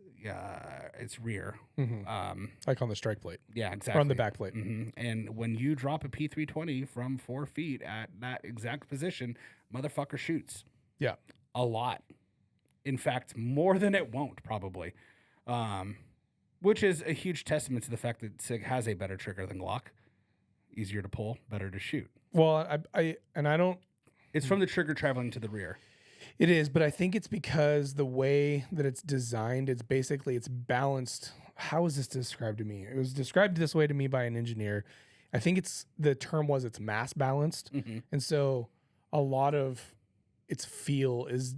rear. Like on the strike plate. Yeah, exactly. Or on the back plate. And when you drop a P320 from 4 feet at that exact position, motherfucker shoots. Yeah. A lot. In fact, more than it won't, probably. Which is a huge testament to the fact that SIG has a better trigger than Glock. Easier to pull, better to shoot. Well, I don't. It's from the trigger traveling to the rear. It is, but I think it's because the way that it's designed, it's balanced. How was this described to me? It was described this way to me by an engineer. I think the term was it's mass balanced. And so a lot of its feel is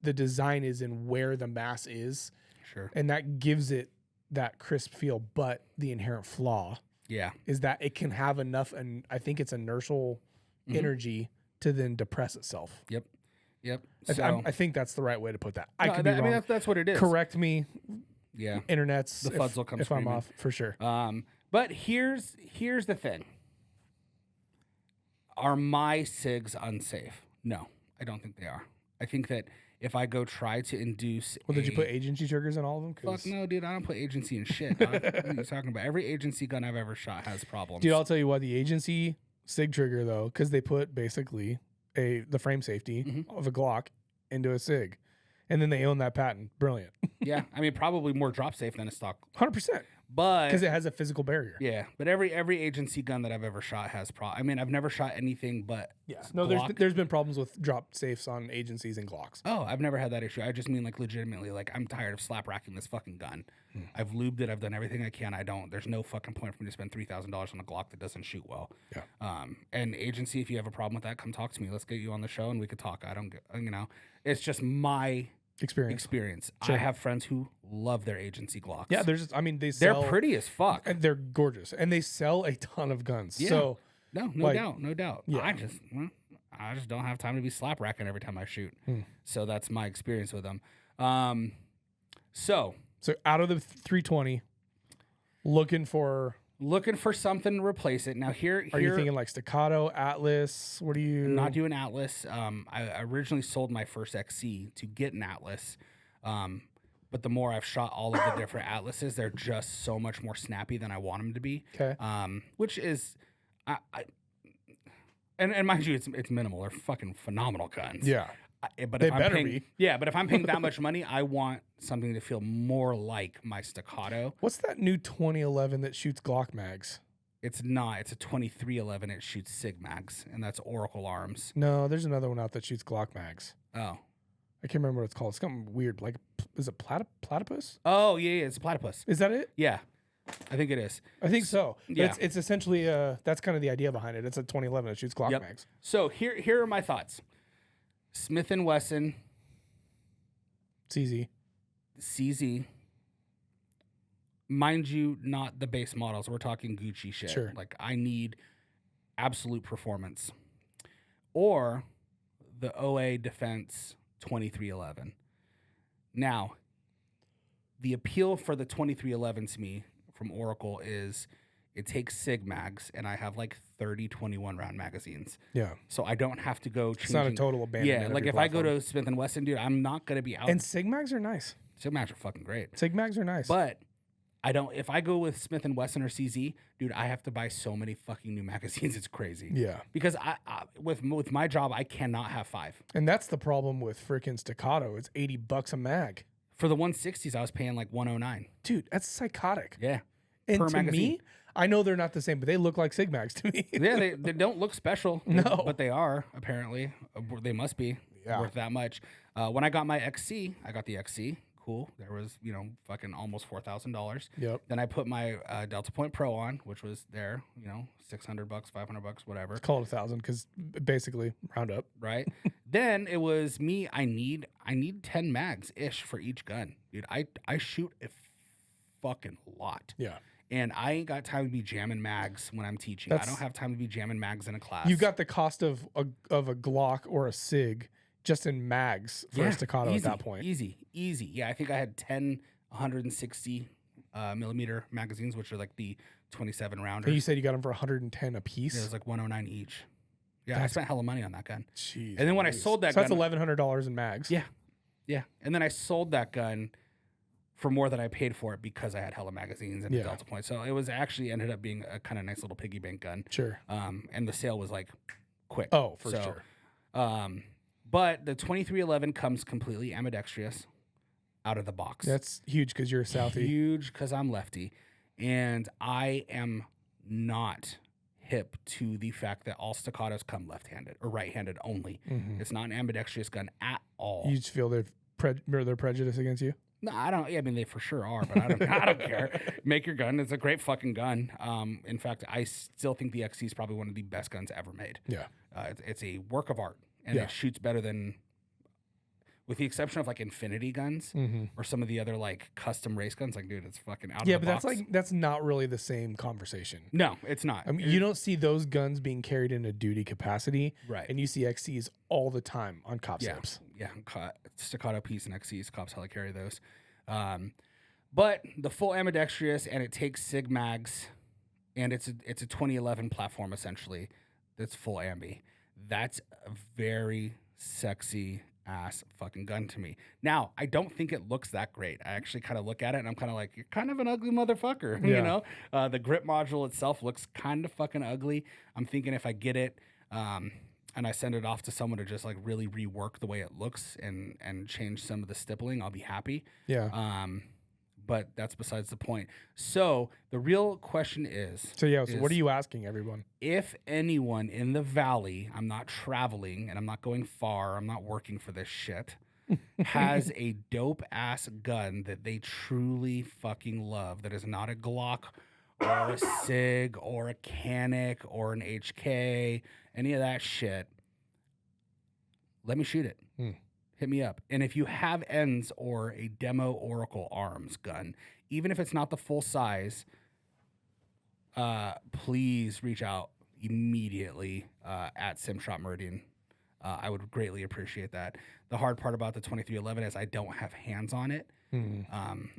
the design is in where the mass is. Sure. And that gives it that crisp feel, but the inherent flaw is that it can have enough, and I think it's inertial energy to then depress itself. Yep. I think that's the right way to put that. I could be wrong. I mean, that's what it is. Correct me. Yeah. Internet's The fuzz will come if I'm screaming. off, for sure. But here's the thing. Are my SIGs unsafe? No, I don't think they are. I think that if I go try to induce Well, did you put agency triggers in all of them? Fuck no, dude. I don't put agency in shit. Dog. What are you talking about? Every agency gun I've ever shot has problems. Dude, I'll tell you what, the agency SIG trigger, though, because they put basically the frame safety of a Glock into a SIG. And then they own that patent. Brilliant. Yeah, I mean, probably more drop safe than a stock. 100%. But Because it has a physical barrier. yeah, but every agency gun that I've ever shot has I mean, I've never shot anything but No, Glock. there's been problems with drop safes on agencies and Glocks. Oh, I've never had that issue. I just mean like legitimately, like I'm tired of slap racking this fucking gun. I've lubed it. I've done everything I can. There's no fucking point for me to spend $3,000 on a Glock that doesn't shoot well. Yeah. And agency, if you have a problem with that, come talk to me. Let's get you on the show and we could talk. It's just my experience. Sure. I have friends who love their agency Glocks. Yeah, they're they're pretty as fuck. And they're gorgeous. And they sell a ton of guns. Yeah. So No doubt. Yeah. I just don't have time to be slap racking every time I shoot. So that's my experience with them. So out of the 320, looking for something to replace it. Now here Are you thinking like Staccato, Atlas? What do you not doing Atlas? I originally sold my first XC to get an Atlas. But the more I've shot all of the different Atlases, they're just so much more snappy than I want them to be. Okay. Which is and mind you, it's minimal. They're fucking phenomenal guns. Yeah. But They if I'm better paying, be. Yeah, but if I'm paying that much money, I want something to feel more like my Staccato. What's that new 2011 that shoots Glock mags? It's not. It's a 2311. It shoots SIG mags, and that's Oracle Arms. No, there's another one out that shoots Glock mags. Oh. I can't remember what it's called. It's something weird. Like, is it platypus? Oh, yeah, it's a platypus. Is that it? Yeah, I think it is. I think so. Yeah. It's essentially, that's kind of the idea behind it. It's a 2011 that shoots Glock mags. So here are my thoughts. Smith & Wesson, CZ. CZ. Mind you, not the base models. We're talking Gucci shit. Sure. Like, I need absolute performance. Or the OA Defense 2311. Now, the appeal for the 2311 to me from Oracle is it takes SIG mags, and I have like 30 21 round magazines. Yeah. So I don't have to go changing. It's not a total abandonment. Yeah, of like your if I go platform. to Smith & Wesson, dude, I'm not going to be out. And SIG mags are nice. SIG mags are fucking great. SIG mags are nice. But if I go with Smith & Wesson or CZ, dude, I have to buy so many fucking new magazines. It's crazy. Yeah. Because with my job, I cannot have 5. And that's the problem with freaking Staccato. It's $80 a mag. For the 160s, I was paying like 109. Dude, that's psychotic. Yeah. And per to magazine. me, I know they're not the same, but they look like SIG mags to me. Yeah, they don't look special. No. But they are, apparently. They must be worth that much. When I got my XC, I got the XC. Cool. There was, fucking almost $4,000. Yep. Then I put my Delta Point Pro on, which was there, $600, $500, whatever. Call it 1,000 because basically round up. Right. Then it was me. I need 10 mags ish for each gun, dude. I shoot a fucking lot. Yeah. And I ain't got time to be jamming mags when I'm teaching. I don't have time to be jamming mags in a class. You've got the cost of a Glock or a SIG just in mags for a Staccato easy, at that point. Easy. Yeah, I think I had 10 160 millimeter magazines, which are like the 27 rounders. And you said you got them for 110 a piece. It was like 109 each. Yeah, I spent hella money on that gun. Jeez. And then when I Louise. sold that so gun, that's $1,100 in mags. Yeah. Yeah. And then I sold that gun for more than I paid for it because I had hella magazines and a Delta Point. So it was actually ended up being a kind of nice little piggy bank gun. Sure. And the sale was like quick. Oh, for sure. But the 2311 comes completely ambidextrous out of the box. That's huge because you're a Southie. Huge because I'm lefty. And I am not hip to the fact that all staccatos come left-handed or right-handed only. Mm-hmm. It's not an ambidextrous gun at all. You just feel their prejudice against you? No, I don't. I mean, they for sure are, but I don't care. Make your gun. It's a great fucking gun. In fact, I still think the XC is probably one of the best guns ever made. Yeah. It's a work of art, and it shoots better than, with the exception of like Infinity guns or some of the other like custom race guns. Like, dude, it's fucking out of the box. that's not really the same conversation. No, it's not. I mean, you don't see those guns being carried in a duty capacity, Right. And you see XCs all the time on cop zips. Yeah, staccato piece and XCs, cops hella carry those. But the full ambidextrous, and it takes Sig mags, and it's a 2011 platform essentially. That's full ambi. That's a very sexy ass fucking gun to me. Now, I don't think it looks that great. I actually kind of look at it and I'm kind of like, you're kind of an ugly motherfucker. Yeah. You know, the grip module itself looks kind of fucking ugly. I'm thinking if I get it, and I send it off to someone to just like really rework the way it looks and change some of the stippling, I'll be happy. Yeah. But that's besides the point. So the real question is... So what are you asking everyone? If anyone in the Valley, I'm not traveling and I'm not going far, I'm not working for this shit, has a dope-ass gun that they truly fucking love, that is not a Glock or a SIG or a Canic or an HK, any of that shit, let me shoot it. Hit me up. And if you have ends or a demo Oracle Arms gun, even if it's not the full size, please reach out immediately at SimShop Meridian. I would greatly appreciate that. The hard part about the 2311 is I don't have hands on it.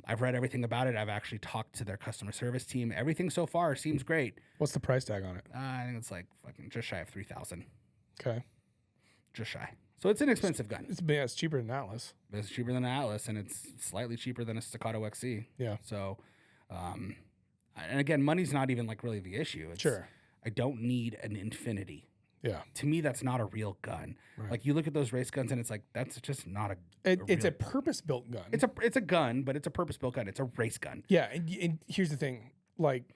I've read everything about it. I've actually talked to their customer service team. Everything so far seems great. What's the price tag on it? I think it's like fucking just shy of $3,000. Okay. Just shy. So it's an expensive gun. It's cheaper than Atlas. It's cheaper than an Atlas, and it's slightly cheaper than a Staccato XC. Yeah. So, and again, money's not even like really the issue. It's, Sure. I don't need an Infinity. Yeah. To me, that's not a real gun. Right. Like you look at those race guns, and it's like that's just not a. It's a purpose-built gun. It's a gun, but it's a purpose-built gun. It's a race gun. Yeah, and here's the thing. Like,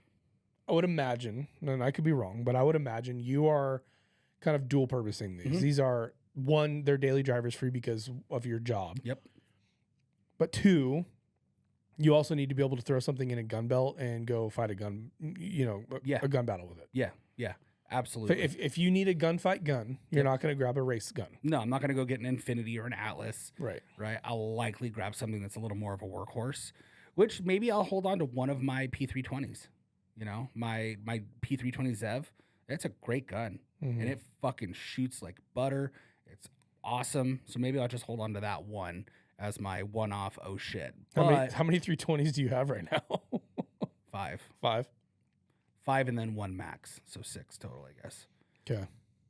I would imagine, and I could be wrong, but I would imagine you are kind of dual-purposing these. These are, one, they're daily drivers for you because of your job. Yep. But two, you also need to be able to throw something in a gun belt and go fight a gun, a gun battle with it. Yeah. Absolutely. If you need a gunfight gun, you're not going to grab a race gun. No, I'm not going to go get an Infinity or an Atlas. Right. I'll likely grab something that's a little more of a workhorse, which maybe I'll hold on to one of my P320s. You know, my P320 Zev. It's a great gun, and it fucking shoots like butter. It's awesome. So maybe I'll just hold on to that one as my one-off. Oh shit! How many 320s do you have right now? 5. 5, and then 1 max, so 6 total, I guess. Okay.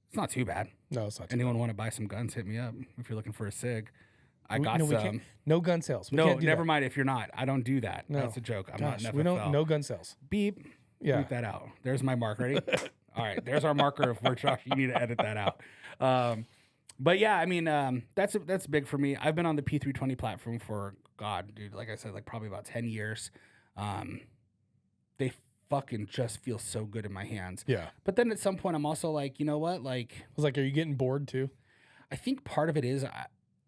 It's not too bad. No, it's not. Anyone want to buy some guns? Hit me up if you're looking for a SIG. I got some. No gun sales. No, never mind. If you're not, I don't do that. No. That's a joke. I'm not. We don't. No gun sales. Beep. Yeah. Beep that out. There's my mark. Ready? All right. There's our marker of where Josh. You need to edit that out. But yeah, I mean, that's big for me. I've been on the P320 platform for dude. Like I said, like probably about 10 years. They fucking just feel so good in my hands. Yeah. But then at some point, I'm also like, you know what? Like, I was like, are you getting bored too? I think part of it is,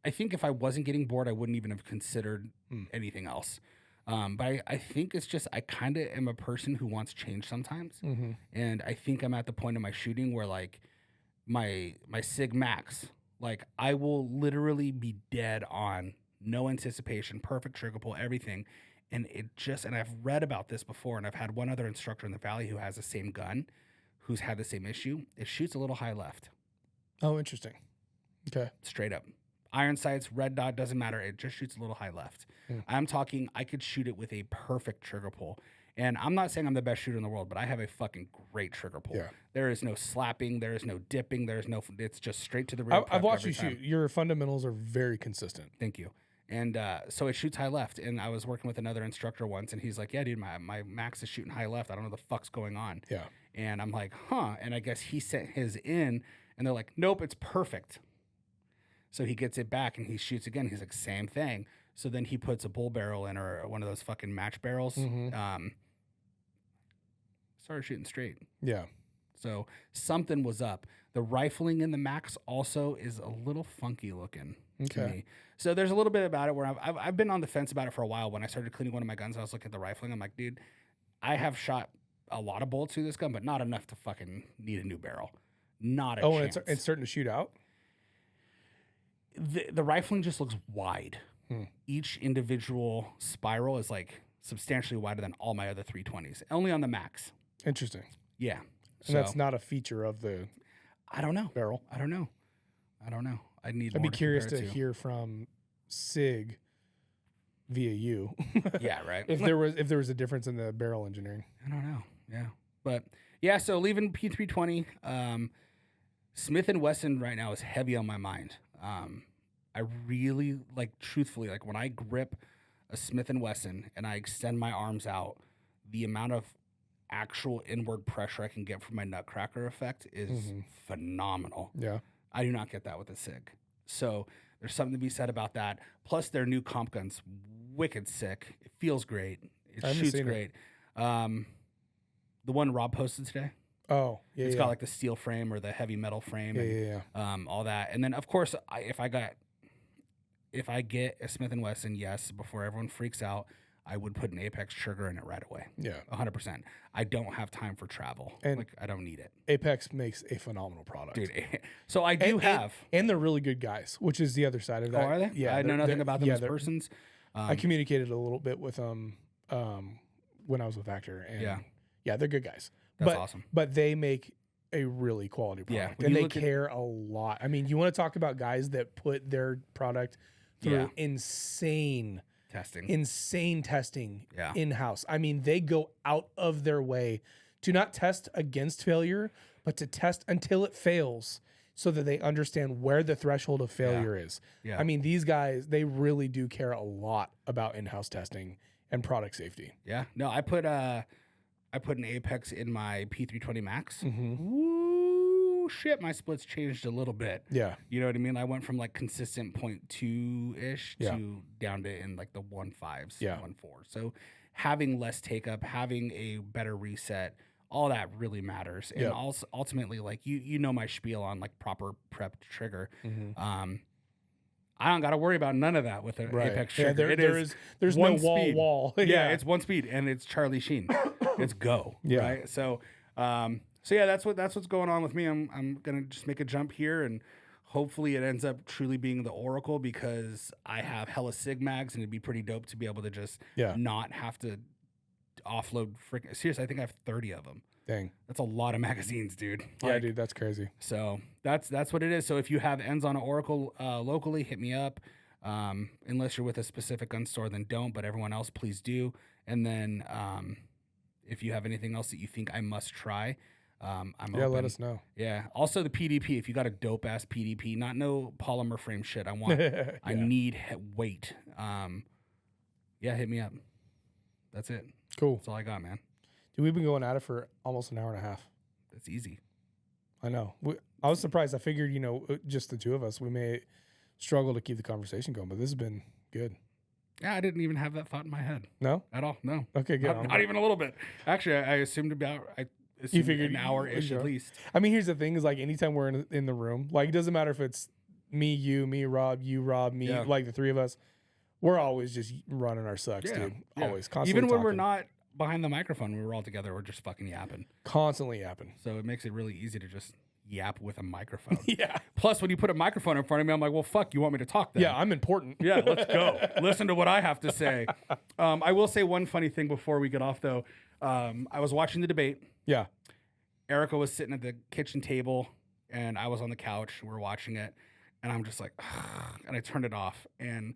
I think if I wasn't getting bored, I wouldn't even have considered anything else. But I think it's just, I kind of am a person who wants change sometimes. And I think I'm at the point in my shooting where like my Sig Max, like I will literally be dead on, no anticipation, perfect trigger pull, everything. And and I've read about this before, and I've had one other instructor in the Valley who has the same gun, who's had the same issue. It shoots a little high left. Oh, interesting. Okay. Straight up. Iron sights, red dot, doesn't matter. It just shoots a little high left. I'm talking, I could shoot it with a perfect trigger pull. And I'm not saying I'm the best shooter in the world, but I have a fucking great trigger pull. Yeah. There is no slapping. There is no dipping. It's just straight to the rear. I've watched you every time. shoot. Your fundamentals are very consistent. Thank you. And so it shoots high left. And I was working with another instructor once, and he's like, yeah, dude, my max is shooting high left. I don't know what the fuck's going on. Yeah. And I'm like, huh. And I guess he sent his in, and they're like, nope, it's perfect. So he gets it back, and he shoots again. He's like, same thing. So then he puts a bull barrel in, or one of those fucking match barrels. Started shooting straight. Yeah. So something was up. The rifling in the Max also is a little funky looking to me. So there's a little bit about it where I've been on the fence about it for a while. When I started cleaning one of my guns, I was looking at the rifling. I'm like, dude, I have shot a lot of bullets through this gun, but not enough to fucking need a new barrel. Not a chance. And it's starting to shoot out? The rifling just looks wide. Each individual spiral is like substantially wider than all my other 320s. Only on the Max. Interesting. Yeah. And that's not a feature of the I don't know. barrel. I don't know. I'd I'd be curious to hear from Sig via you. Yeah, right. if there was a difference in the barrel engineering. I don't know. Yeah. But yeah, so leaving P320, Smith & Wesson right now is heavy on my mind. I really truthfully, when I grip a Smith & Wesson and I extend my arms out, the amount of actual inward pressure I can get from my nutcracker effect is phenomenal. Yeah. I do not get that with a SIG. So there's something to be said about that. Plus their new comp gun's wicked sick. It feels great. It shoots great. The one Rob posted today. Oh, yeah. It's got like the steel frame or the heavy metal frame and all that. And then of course if I get a Smith & Wesson, yes, before everyone freaks out, I would put an Apex trigger in it right away. Yeah. 100%. I don't have time for travel. And I don't need it. Apex makes a phenomenal product. Dude, so I do have. And they're really good guys, which is the other side of that. Oh, are they? Yeah. I know nothing about them as persons. I communicated a little bit with them when I was with Actor. And yeah, they're good guys. That's awesome. But they make a really quality product. Yeah, and they care a lot. I mean, you want to talk about guys that put their product through insane testing in-house. I mean, they go out of their way to not test against failure, but to test until it fails so that they understand where the threshold of failure is. Yeah. I mean, these guys, they really do care a lot about in-house testing and product safety. Yeah. No, I put an Apex in my P320 Max. Ooh, shit, my splits changed a little bit. Yeah. You know what I mean? I went from consistent 0.2-ish to down to in the 1.5s, 1.4. So having less take up, having a better reset, all that really matters. And also ultimately, you know my spiel on proper prepped trigger. I don't got to worry about none of that with an Apex trigger. Yeah, there's no wall. Yeah, it's one speed, and it's Charlie Sheen. It's go. Yeah. Right. So, yeah, that's what's going on with me. I'm gonna just make a jump here, and hopefully it ends up truly being the Oracle, because I have hella Sig mags, and it'd be pretty dope to be able to just not have to offload. Seriously, I think I have 30 of them. Dang, that's a lot of magazines, dude. Yeah, dude, that's crazy. So that's what it is. So if you have ends on an Oracle locally, hit me up. Unless you're with a specific gun store, then don't. But everyone else, please do. And then if you have anything else that you think I must try, I'm open. Let us know. Yeah. Also the PDP. If you got a dope ass PDP, not no polymer frame shit. I want. I need weight. Hit me up. That's it. Cool. That's all I got, man. Dude, we've been going at it for almost an hour and a half. That's easy. I know. I was surprised. I figured, just the two of us, we may struggle to keep the conversation going, but this has been good. Yeah, I didn't even have that thought in my head. No? At all. No. Okay, good. Not even a little bit. Actually, I assumed you figured an hour-ish at least. I mean, here's the thing is anytime we're in the room, it doesn't matter if it's me, Rob, you, Rob, me, the three of us, we're always just running our sucks, dude. Yeah. Always, constantly even when talking. We're not behind the microphone, we were all together, we're just fucking yapping. Constantly yapping. So it makes it really easy to just yap with a microphone. Yeah. Plus, when you put a microphone in front of me, I'm like, well, fuck, you want me to talk then? Yeah, I'm important. Yeah, let's go. Listen to what I have to say. I will say one funny thing before we get off, though. I was watching the debate. Yeah. Erica was sitting at the kitchen table, and I was on the couch. We were watching it, and I'm just like, ugh, and I turned it off, and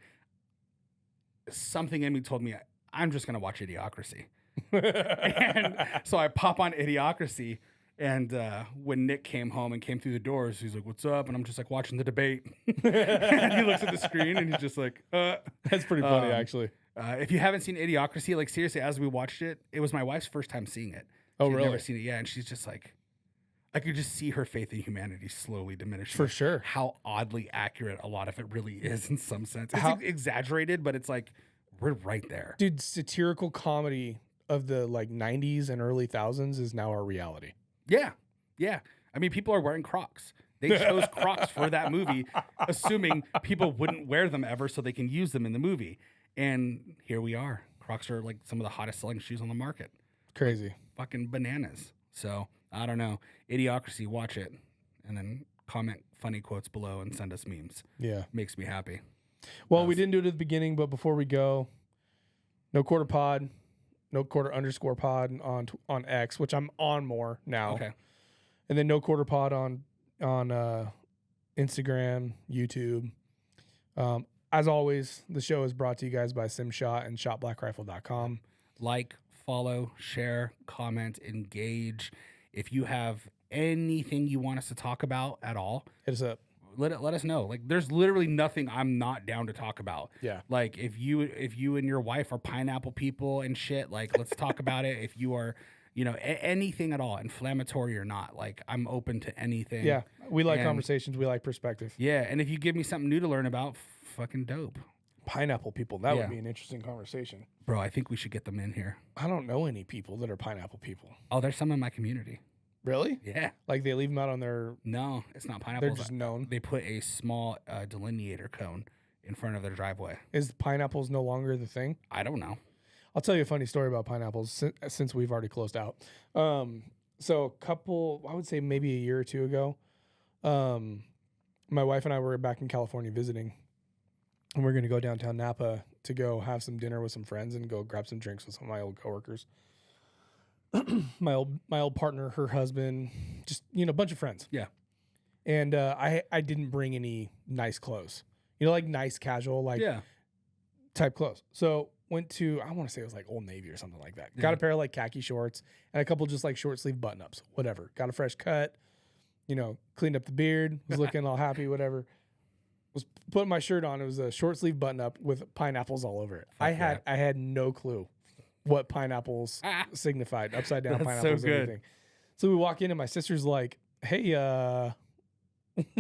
something in me told me, I'm just going to watch Idiocracy. And so I pop on Idiocracy. And when Nick came home and came through the doors, he's like, "What's up?" And I'm just like watching the debate. And he looks at the screen and he's just like, That's pretty funny, actually. If you haven't seen Idiocracy, like seriously, as we watched it, it was my wife's first time seeing it. Oh, She'd really? never seen it, yeah. And she's just like, I could just see her faith in humanity slowly diminishing. For sure. How oddly accurate a lot of it really is in some sense. It's How- exaggerated, but it's like, we're right there. Dude, satirical comedy of the like 90s and early thousands is now our reality. Yeah. Yeah. I mean, people are wearing Crocs. They chose Crocs for that movie, assuming people wouldn't wear them ever so they can use them in the movie. And here we are. Crocs are like some of the hottest selling shoes on the market. Crazy. Fucking bananas. So, I don't know. Idiocracy, watch it. And then comment funny quotes below and send us memes. Yeah. Makes me happy. Well, we didn't do it at the beginning, but before we go, no quarter pod, no quarter underscore pod on X, which I'm on more now. Okay. And then no quarter pod on Instagram, YouTube. As always, the show is brought to you guys by SimShot and ShotBlackRifle.com. Like, follow, share, comment, engage. If you have anything you want us to talk about at all, Hit us up. let us know. Like, there's literally nothing I'm not down to talk about. Yeah. Like, if you and your wife are pineapple people and shit, like, let's talk about it. If you are, anything at all, inflammatory or not, like, I'm open to anything. Yeah. We like And- conversations. We like perspective. Yeah, and if you give me something new to learn about, fucking dope. Pineapple people. That Yeah. would be an interesting conversation. Bro, I think we should get them in here. I don't know any people that are pineapple people. Oh, there's some in my community. Really? Yeah. Like they leave them out on their. No, it's not They're pineapples. just known. They put a small delineator cone in front of their driveway. Is pineapples no longer the thing? I don't know. I'll tell you a funny story about pineapples since we've already closed out. So a couple, I would say maybe a year or two ago, my wife and I were back in California visiting, and we're going to go downtown Napa to go have some dinner with some friends and go grab some drinks with some of my old coworkers. my old partner, her husband, just a bunch of friends. Yeah. And I didn't bring any nice clothes, like nice casual Yeah. type clothes. So went to, I want to say it was like Old Navy or something like that. Yeah. Got a pair of like khaki shorts and a couple just like short sleeve button ups, whatever. Got a fresh cut, cleaned up the beard, was looking all happy, whatever. Was putting my shirt on. It was a short sleeve button up with pineapples all over it. I had no clue what pineapples signified. Upside down That's so pineapples, good. everything. So we walk in and my sister's like, "Hey,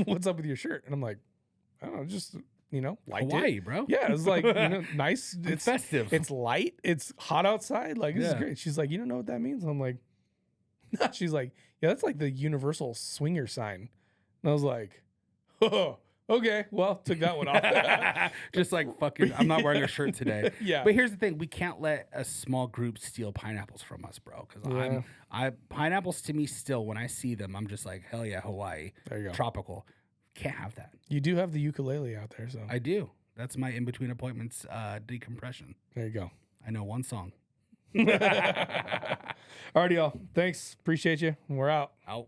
what's up with your shirt?" And I'm like, "I don't know, just liked Hawaii, it." bro. Yeah, it was like nice. It's festive. It's light. It's hot outside. Like, this is Yeah. great. She's like, "You don't know what that means?" I'm like, "No." She's like, "Yeah, that's like the universal swinger sign." And I was like, "Oh, okay. Well, took that one off." Just like fucking, I'm not wearing a shirt today. Yeah. But here's the thing: we can't let a small group steal pineapples from us, bro. Because Yeah. pineapples to me still, when I see them, I'm just like, hell yeah, Hawaii, There you go. tropical. Can't have that. You do have the ukulele out there, so I do. That's my in between appointments decompression. there you go. I know one song. Alrighty, y'all. Thanks. Appreciate you. We're out. Out.